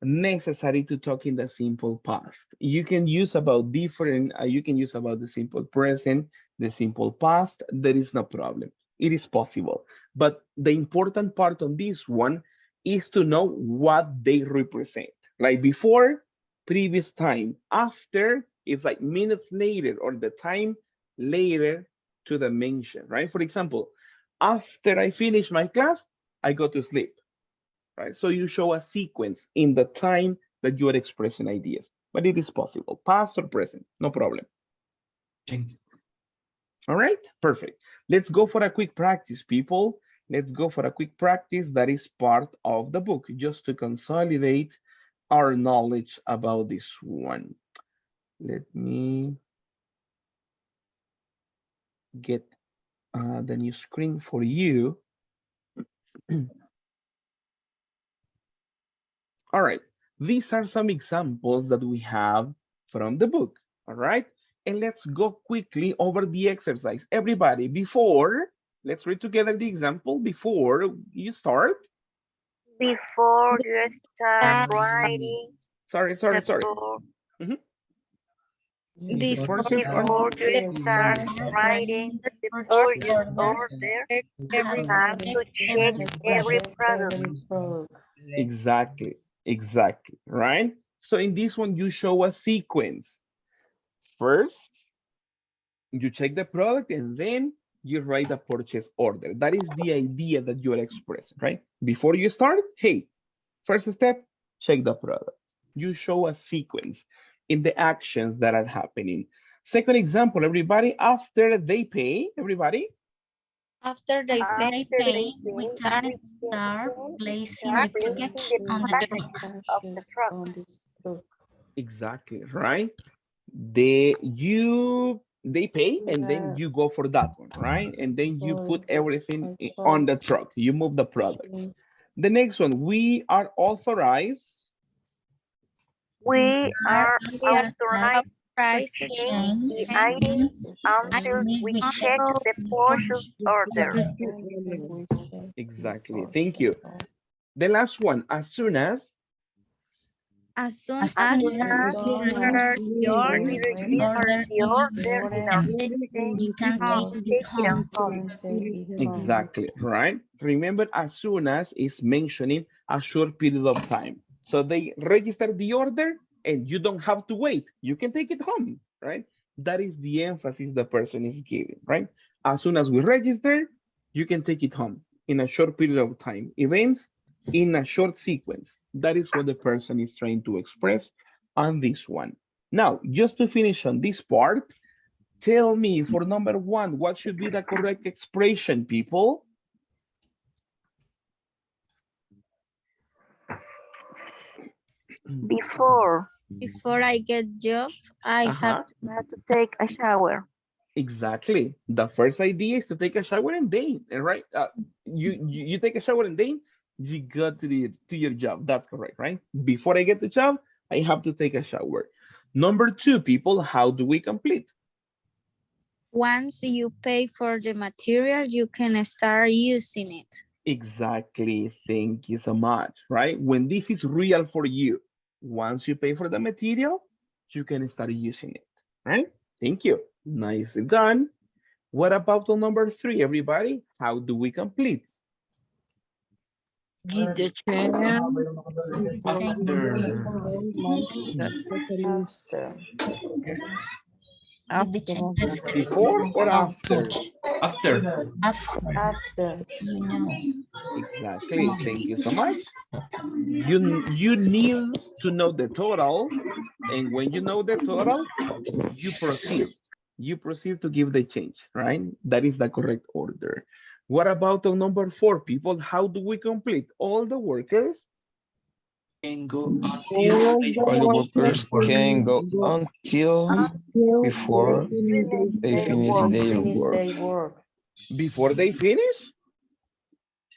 necessary to talk in the simple past. You can use about different, you can use about the simple present, the simple past, there is no problem. It is possible. But the important part on this one is to know what they represent. Like before, previous time. After, it's like minutes later or the time later to the mention, right? For example, after I finish my class, I go to sleep. Right? So you show a sequence in the time that you are expressing ideas, but it is possible, past or present, no problem. Thanks. All right, perfect. Let's go for a quick practice, people. Let's go for a quick practice that is part of the book, just to consolidate our knowledge about this one. Let me get the new screen for you. All right, these are some examples that we have from the book, all right? And let's go quickly over the exercise. Everybody, before, let's read together the example before you start. Before you start writing. Sorry. Before you start writing the purchase order, you have to check every product. Exactly, right? So in this one, you show a sequence. First, you check the product and then you write a purchase order. That is the idea that you're expressing, right? Before you start, hey, first step, check the product. You show a sequence in the actions that are happening. Second example, everybody, after they pay, everybody. After they pay, we can start placing the package on the truck. Exactly, right? They pay and then you go for that one, right? And then you put everything on the truck. You move the products. The next one, we are authorized. We are authorized to change the items until we check the purchase order. Exactly, thank you. The last one, as soon as we receive the order in our system, You can take it home. Exactly, right? Remember, as soon as is mentioning a short period of time. So they register the order and you don't have to wait. You can take it home, right? That is the emphasis the person is giving, right? As soon as we register, you can take it home in a short period of time. Events in a short sequence. That is what the person is trying to express on this one. Now, just to finish on this part, tell me for number one, what should be the correct expression, people? Before I get job, I have to take a shower. Exactly. The first idea is to take a shower and then, right? You take a shower and then you go to your job. That's correct, right? Before I get to job, I have to take a shower. Number two, people, how do we complete? Once you pay for the material, you can start using it. Exactly. Thank you so much, right? When this is real for you, once you pay for the material, you can start using it, right? Thank you. Nicely done. What about the number 3, everybody? How do we complete? Give the chance. After. Before or after? After. After. Exactly. Thank you so much. You need to know the total, and when you know the total, you proceed. You proceed to give the change, right? That is the correct order. What about the number 4, people? How do we complete? All the workers Can go until All the workers can go until before they finish their work. They work. before they finish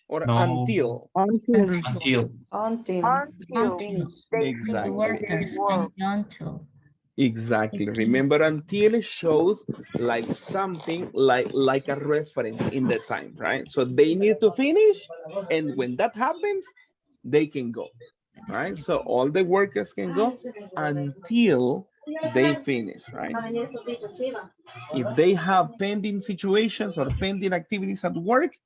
or no until? until Until they finish. The Exactly. workers can go until. Exactly. Remember, until shows like something like a reference in the time, right? So they need to finish, and when that happens, they can go, right? So all the workers can go until they finish, right? If they have pending situations or pending activities at work,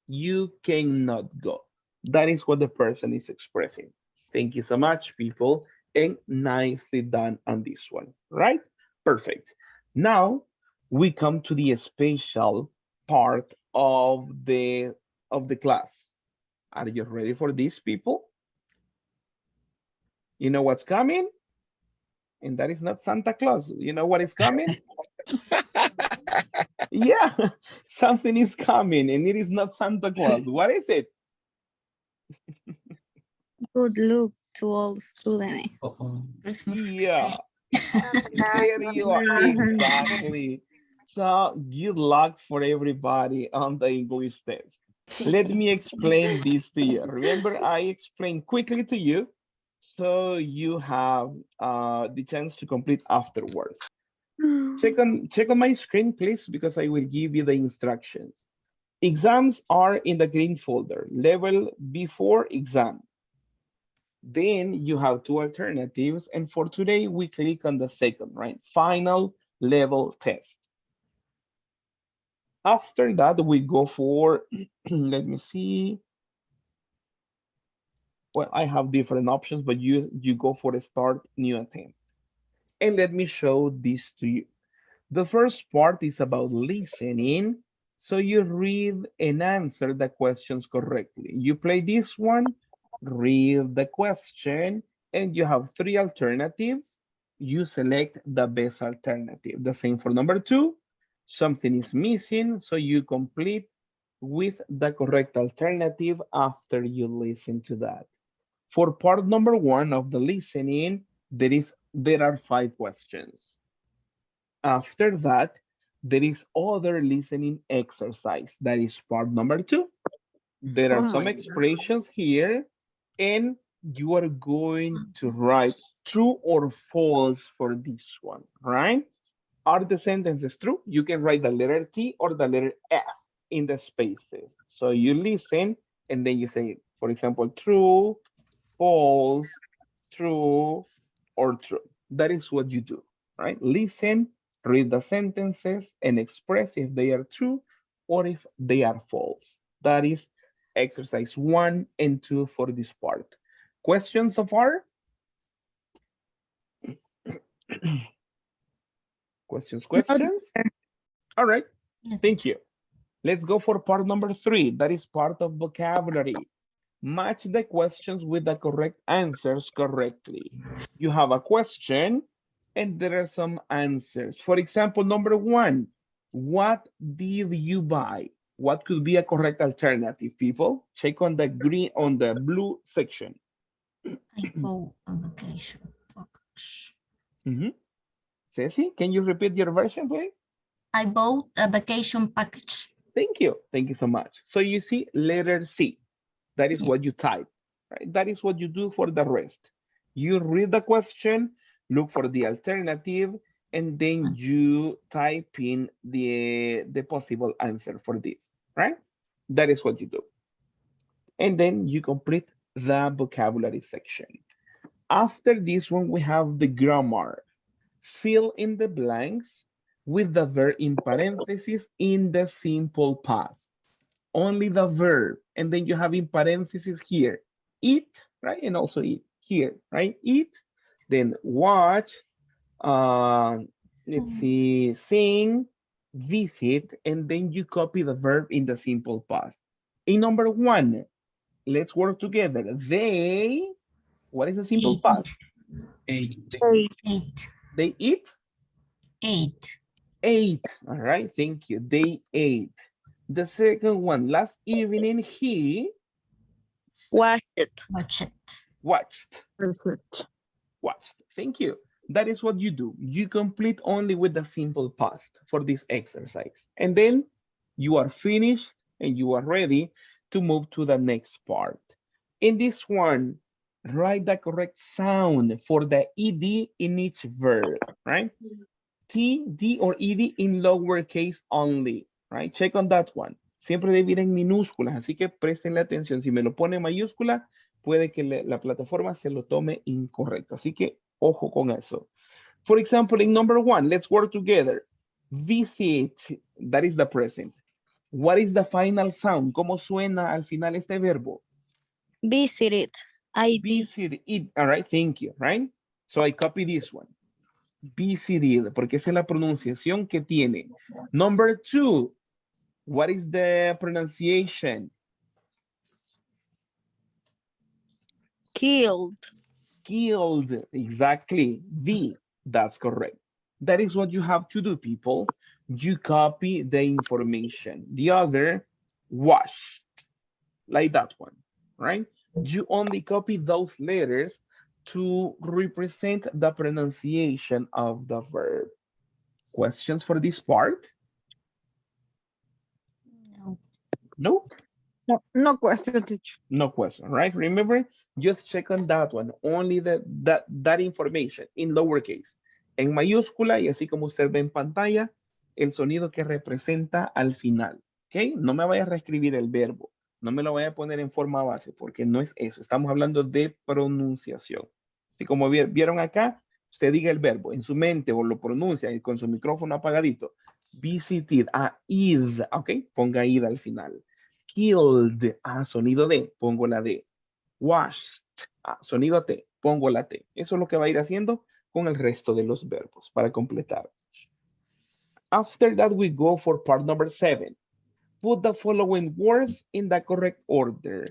you cannot go. That is what the person is expressing. Thank you so much, people, and nicely done on this one, right? Perfect. Now we come to the special part of the class. Are you ready for this, people? You know what's coming? And that is not Santa Claus. You know what is coming? Yeah, something is coming and it is not Santa Claus. What is it? Good luck to all students. Christmas. Yeah, there you are. Exactly. So good luck for everybody on the English test. Let me explain this to you. Remember, I explained quickly to you, so you have the chance to complete afterwards. Check on my screen, please, because I will give you the instructions. Exams are in the green folder, level before exam. Then you have 2 alternatives, and for today, we click on the second, right? Final level test. After that, we go for, let me see. Well, I have different options, but you go for a start new attempt. And let me show this to you. The first part is about listening. So you read and answer the questions correctly. You play this one, read the question, and you have 3 alternatives. You select the best alternative. The same for number 2. Something is missing, so you complete with the correct alternative after you listen to that. For part number 1 of the listening, there are 5 questions. After that, there is other listening exercise. That is part number 2. There are some expressions here, and you are going to write true or false for this one, right? Are the sentences true? You can write the letter T or the letter F in the spaces. So you listen, and then you say, for example, true, false, true, or true. That is what you do, right? Listen, read the sentences, and express if they are true or if they are false. That is exercise 1 and 2 for this part. Questions so far? Questions? All right, thank you. Let's go for part number 3. That is part of vocabulary. Match the questions with the correct answers correctly. You have a question and there are some answers. For example, number 1, what did you buy? What could be a correct alternative, people? Check on the green, on the blue section. I go on vacation. Ceci, can you repeat your version, please? I bought a vacation package. Thank you. Thank you so much. So you see letter C. That is what you type, right? That is what you do for the rest. You read the question, look for the alternative, and then you type in the possible answer for this, right? That is what you do. And then you complete the vocabulary section. After this one, we have the grammar. Fill in the blanks with the verb in parentheses in the simple past. Only the verb. And then you have in parentheses here, eat, right? And also eat here, right? Eat, then watch, let's see, sing, visit, and then you copy the verb in the simple past. In number 1, let's work together. They, what is the simple past? Ate. Ate. They eat? Ate. Ate. All right, thank you. They ate. The second one, last evening he Watch it. Watch it. watched. Perfect. Watched. Thank you. That is what you do. You complete only with the simple past for this exercise. And then you are finished and you are ready to move to the next part. In this one, write the correct sound for the ed in each verb, right? T, D, or ed in lowercase only, right? Check on that one. Siempre debe ir en minúsculas, así que prestenle atención. Si me lo pone en mayúscula, puede que la plataforma se lo tome incorrecto. Así que ojo con eso. For example, in number 1, let's work together. Visit, that is the present. What is the final sound? ¿Cómo suena al final este verbo? Visit. ID. Visit it. All right, thank you, right? So I copy this one. Visited, porque esa es la pronunciación que tiene. Number 2, what is the pronunciation? Killed. Killed, exactly. That's correct. That is what you have to do, people. You copy the information. The other, washed, like that one, right? You only copy those letters to represent the pronunciation of the verb. Questions for this part? No. No? No, no question, teacher. No question, right? Remember, just check on that one. Only that information in lowercase. En mayúscula y así como usted ve en pantalla, el sonido que representa al final. ¿Ok? No me vaya a reescribir el verbo. No me lo vaya a poner en forma base porque no es eso. Estamos hablando de pronunciación. Así como vieron acá, usted diga el verbo en su mente o lo pronuncia y con su micrófono apagadito. Visited, id, ¿ok? Ponga id al final. Killed, sonido D, pongo la D. Washed, sonido T, pongo la T. Eso es lo que va a ir haciendo con el resto de los verbos para completar. After that, we go for part number 7. Put the following words in the correct order.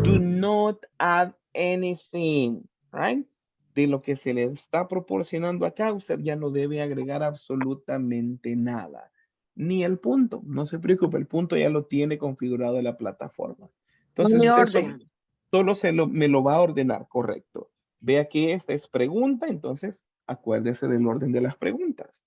Do not add anything, right? De lo que se le está proporcionando acá, usted ya no debe agregar absolutamente nada. Ni el punto, no se preocupe, el punto ya lo tiene configurado en la plataforma. Entonces, Mi usted orden. solo me lo va a ordenar, correcto. Vea que esta es pregunta, entonces acuérdese del orden de las preguntas.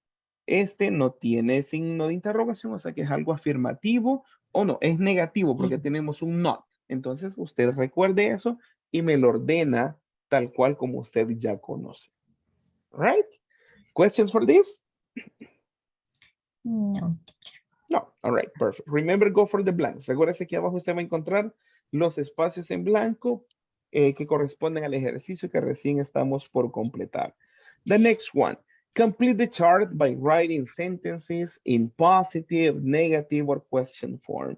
Este no tiene signo de interrogación, o sea que es algo afirmativo o no, es negativo porque tenemos un not. Entonces, usted recuerde eso y me lo ordena tal cual como usted ya conoce. Right? Questions for this? No. No. All right, perfect. Remember, go for the blanks. Recuérdese que abajo usted va a encontrar los espacios en blanco que corresponden al ejercicio que recién estamos por completar. The next one. Complete the chart by writing sentences in positive, negative, or question form.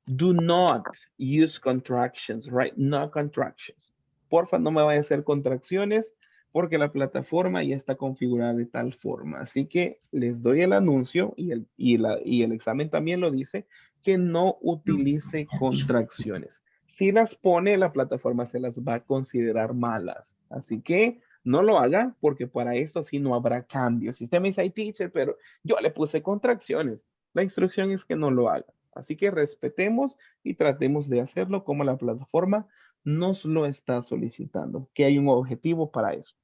Do not use contractions, right? No contractions. Porfa, no me vaya a hacer contracciones porque la plataforma ya está configurada de tal forma. Así que les doy el anuncio y el examen también lo dice, que no utilice contracciones. Si las pone, la plataforma se las va a considerar malas. Así que no lo haga porque para eso sí no habrá cambios. Si usted me dice, ay, teacher, pero yo le puse contracciones. La instrucción es que no lo haga. Así que respetemos y tratemos de hacerlo como la plataforma nos lo está solicitando, que hay un objetivo para eso.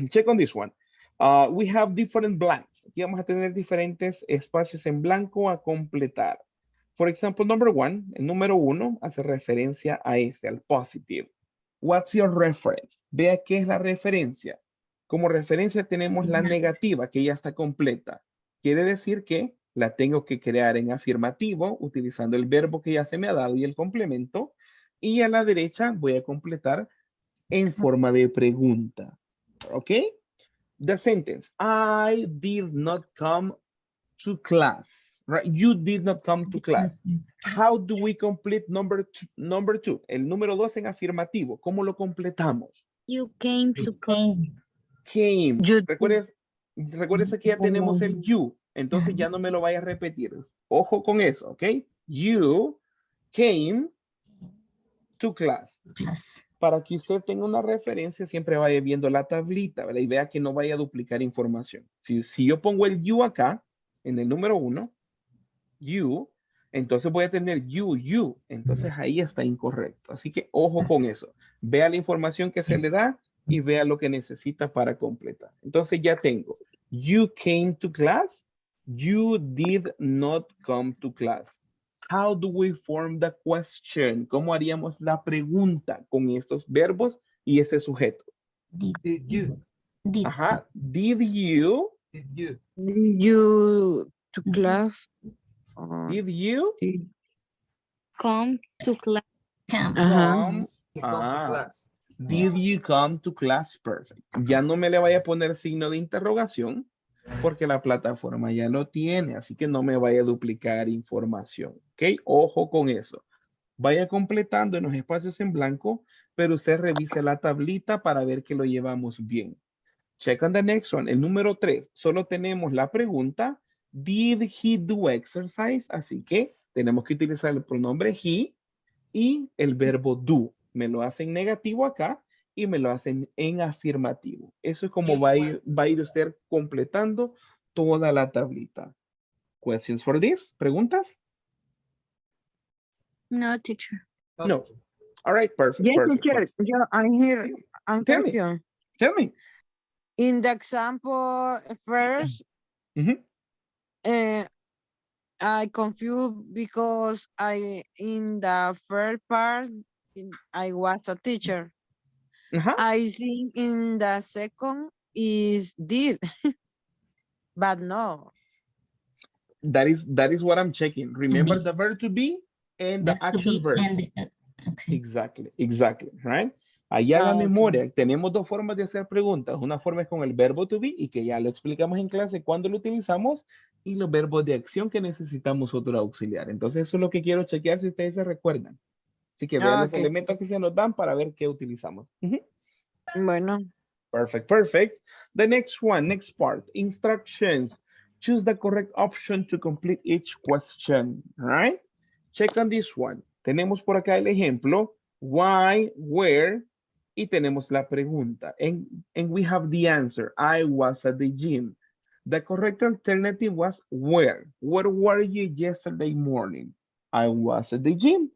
Check on this one. We have different blanks. Aquí vamos a tener diferentes espacios en blanco a completar. For example, number 1, el número 1 hace referencia a al positive. What's your reference? Vea qué es la referencia. Como referencia tenemos la negativa, que ya está completa. Quiere decir que la tengo que crear en afirmativo, utilizando el verbo que ya se me ha dado y el complemento. Y a la derecha voy a completar en forma de pregunta. ¿Ok? The sentence, I did not come to class, right? You did not come to class. How do we complete number two? El número dos en afirmativo. ¿Cómo lo completamos? You came to class. Came. You Recuerdes que ya tenemos el you. Entonces ya no me lo vaya a repetir. Ojo con eso, ¿ok? You came to class. Para que usted tenga una referencia, siempre vaya viendo la tablita, ¿verdad? Y vea que no vaya a duplicar información. Si yo pongo el you acá, en el número 1, you, entonces voy a tener you. Entonces ahí está incorrecto. Así que ojo con eso. Vea la información que se le da y vea lo que necesita para completar. Entonces ya tengo, you came to class, you did not come to class. How do we form the question? ¿Cómo haríamos la pregunta con estos verbos y este sujeto? Did you? Ajá. Did you? Did you to class? Did you? Come to class. Come. Did you come to class? Perfect. Ya no me le vaya a poner signo de interrogación porque la plataforma ya lo tiene, así que no me vaya a duplicar información, ¿ok? Ojo con eso. Vaya completando en los espacios en blanco, pero usted revise la tablita para ver que lo llevamos bien. Check on the next one. El número 3. Solo tenemos la pregunta, did he do exercise? Así que tenemos que utilizar el pronombre he y el verbo do. Me lo hacen negativo acá y me lo hacen en afirmativo. Eso es como va a ir usted completando toda la tablita. Questions for this? ¿Preguntas? No, teacher. No. All right, perfect. Yes, perfect, teacher. perfect. Yeah, I'm here. I'm Tell me. question. Tell me. In the example first, I confused because in the first part I was a teacher. I think in the second is this, but no. That is what I'm checking. Remember the verb to be and the action verb. Exactly, right? Ahí haga memoria. Tenemos dos formas de hacer preguntas. Una forma es con el verbo to be y que ya lo explicamos en clase cuando lo utilizamos y los verbos de acción que necesitamos otro auxiliar. Entonces eso es lo que quiero chequear si ustedes se recuerdan. Así que vean los elementos que se nos dan para ver qué utilizamos. Bueno. Perfect. The next one, next part, instructions. Choose the correct option to complete each question, right? Check on this one. Tenemos por acá el ejemplo, why, where, y tenemos la pregunta. And we have the answer, I was at the gym. The correct alternative was where. Where were you yesterday morning? I was at the gym.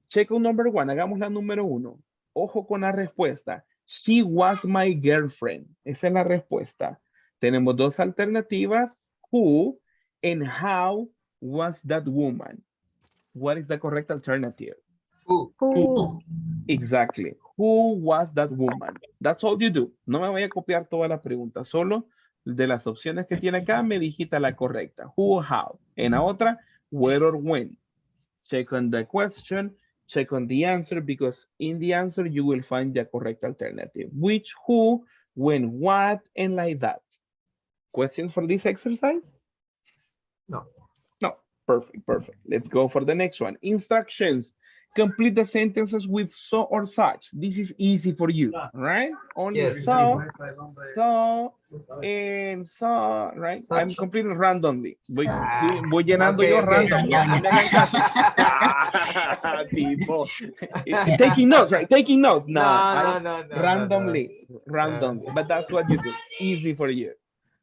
Check on number 1, hagamos la número 1. Ojo con la respuesta. She was my girlfriend. Esa es la respuesta. Tenemos dos alternativas. Who and how was that woman? What is the correct alternative? Who. Exactly. Who was that woman? That's all you do. No me voy a copiar toda la pregunta. Solo de las opciones que tiene acá me digita la correcta. Who, how. En la otra, where or when. Check on the question. Check on the answer because in the answer you will find the correct alternative. Which, who, when, what, and like that. Questions for this exercise? No. No. Perfect. Let's go for the next one. Instructions. Complete the sentences with so or such. This is easy for you, right? Only Yes, so, and so, right? Such. I'm completing randomly. Voy llenando yo random. No me hagan caso. People. Taking notes, right? Taking notes. No. Randomly. But that's what you do. Easy for you.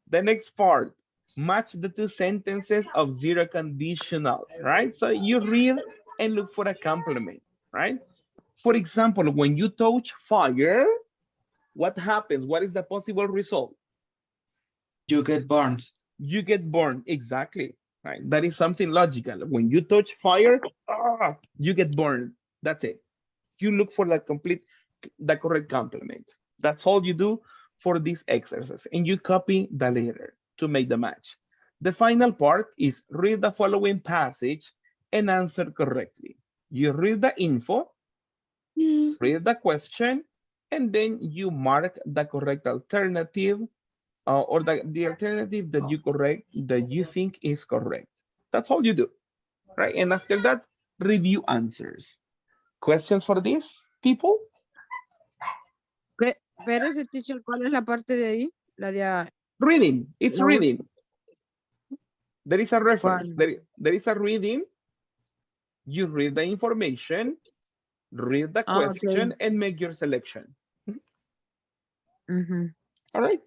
The next part. Match the two sentences of zero conditional, right? So you read and look for a complement, right? For example, when you touch fire, what happens? What is the possible result? You get burned. You get burned, exactly, right? That is something logical. When you touch fire, you get burned. That's it. You look for the correct complement. That's all you do for this exercise. And you copy the letter to make the match. The final part is read the following passage and answer correctly. You read the info, read the question, and then you mark the correct alternative or the alternative that you think is correct. That's all you do, right? And after that, review answers. Questions for this, people? Espérese, teacher, ¿cuál es la parte de ahí? La de Reading. It's la reading. There is a reference. ¿cuál? There is a reading. You read the information, read the question, Okay. and make your selection. Ujú. All right.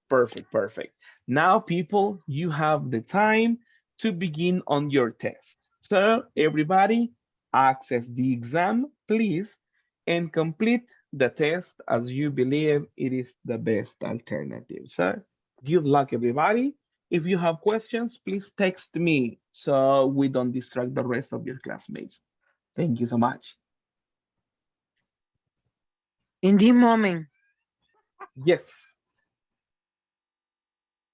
Perfect, perfect. Now, people, you have the time to begin on your test. So, everybody, access the exam, please, and complete the test as you believe it is the best alternative. So, good luck, everybody. If you have questions, please text me so we don't distract the rest of your classmates. Thank you so much. In this moment. Yes.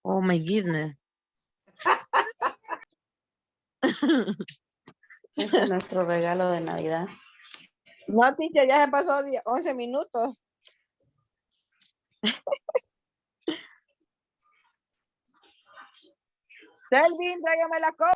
Oh my goodness. Ese es nuestro regalo de Navidad. No, teacher, ya se pasó 11 minutos. Selvin, tráigame la copa.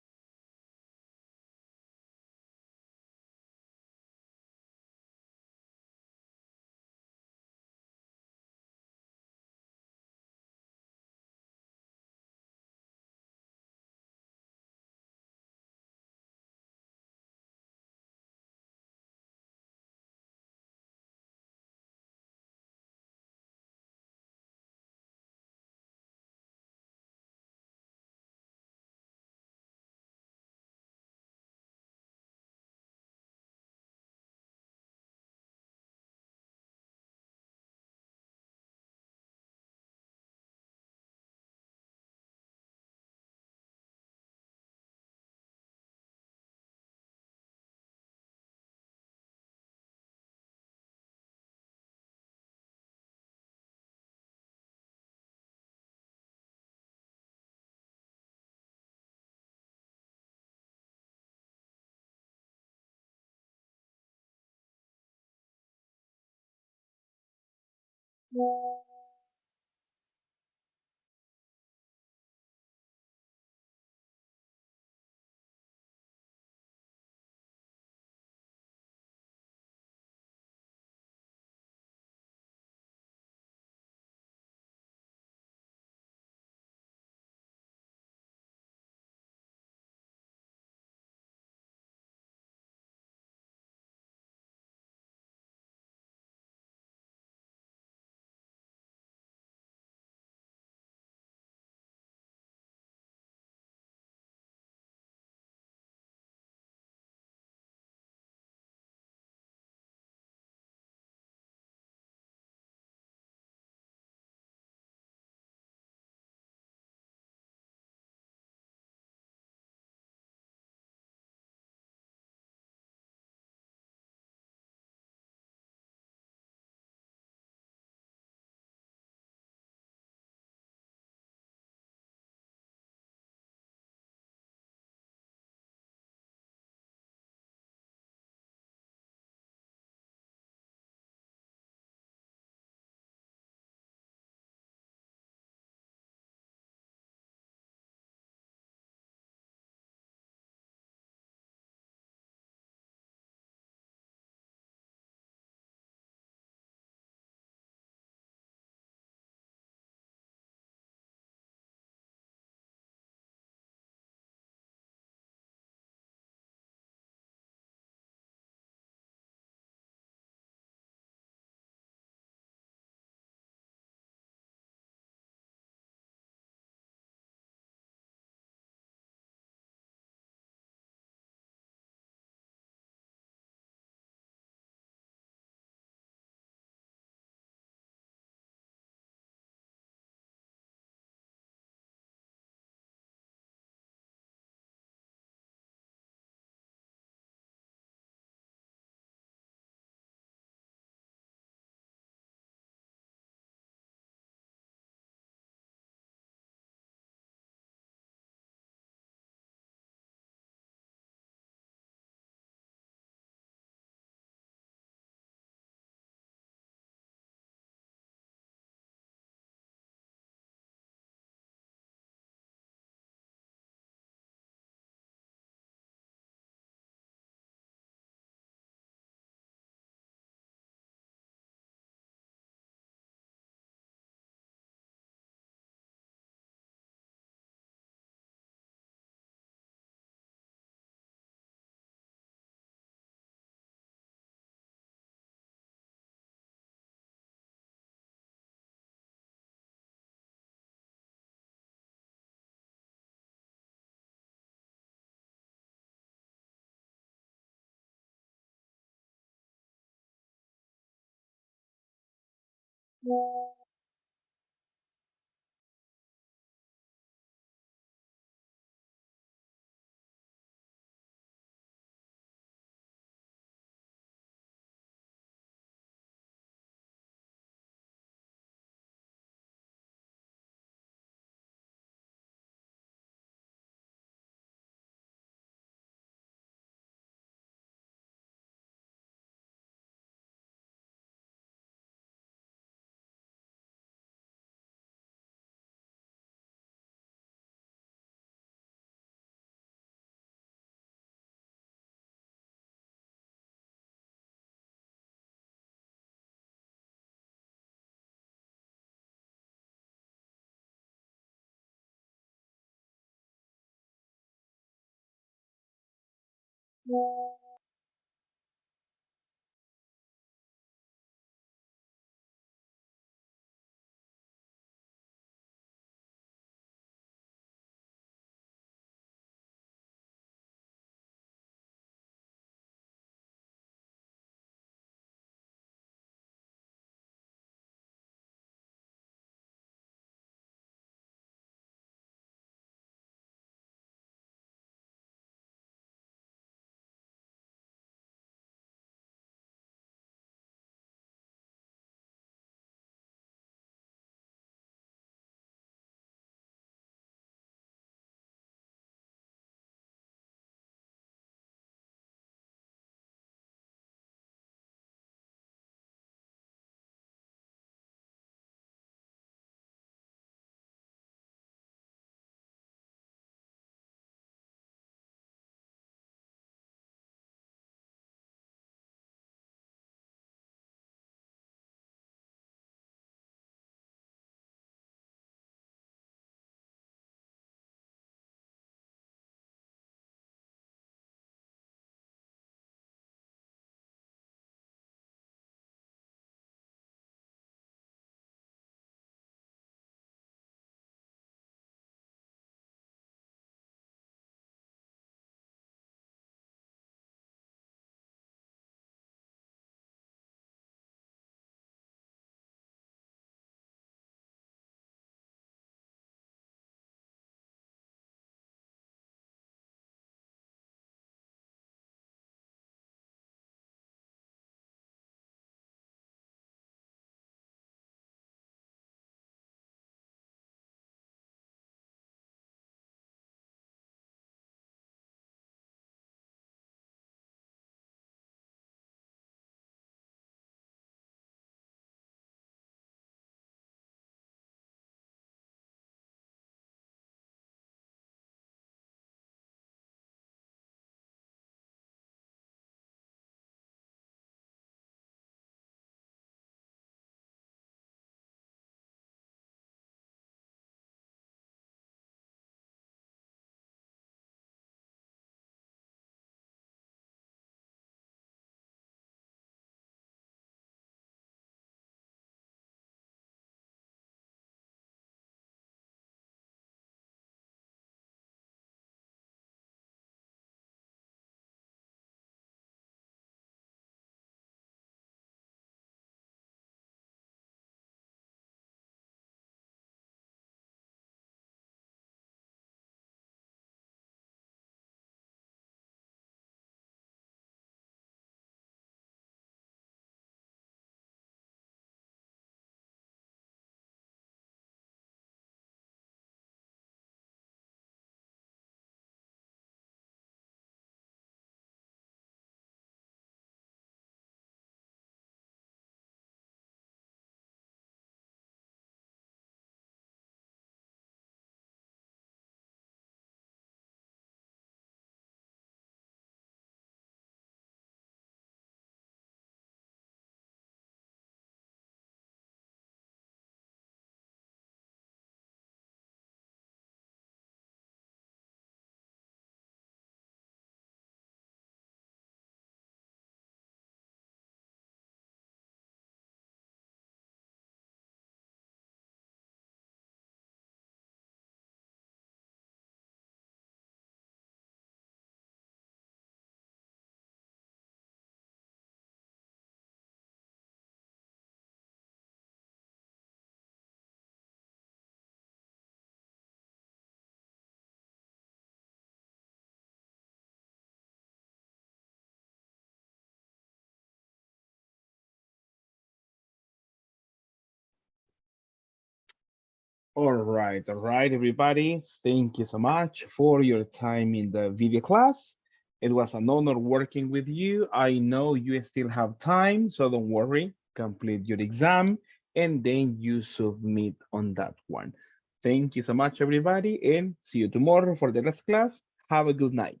All right, everybody. Thank you so much for your time in the video class. It was an honor working with you. I know you still have time, so don't worry. Complete your exam and then you submit on that one. Thank you so much, everybody, and see you tomorrow for the next class. Have a good night.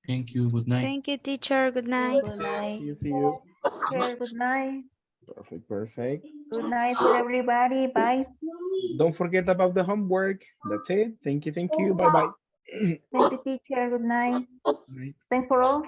Thank you. Good night. Thank you, teacher. Good night. Good night. See you. Okay, good night. Perfect, perfect. Good night for everybody. Bye. Don't forget about the homework. That's it. Thank you. Bye-bye. Thank you, teacher. Good night. Thanks for all.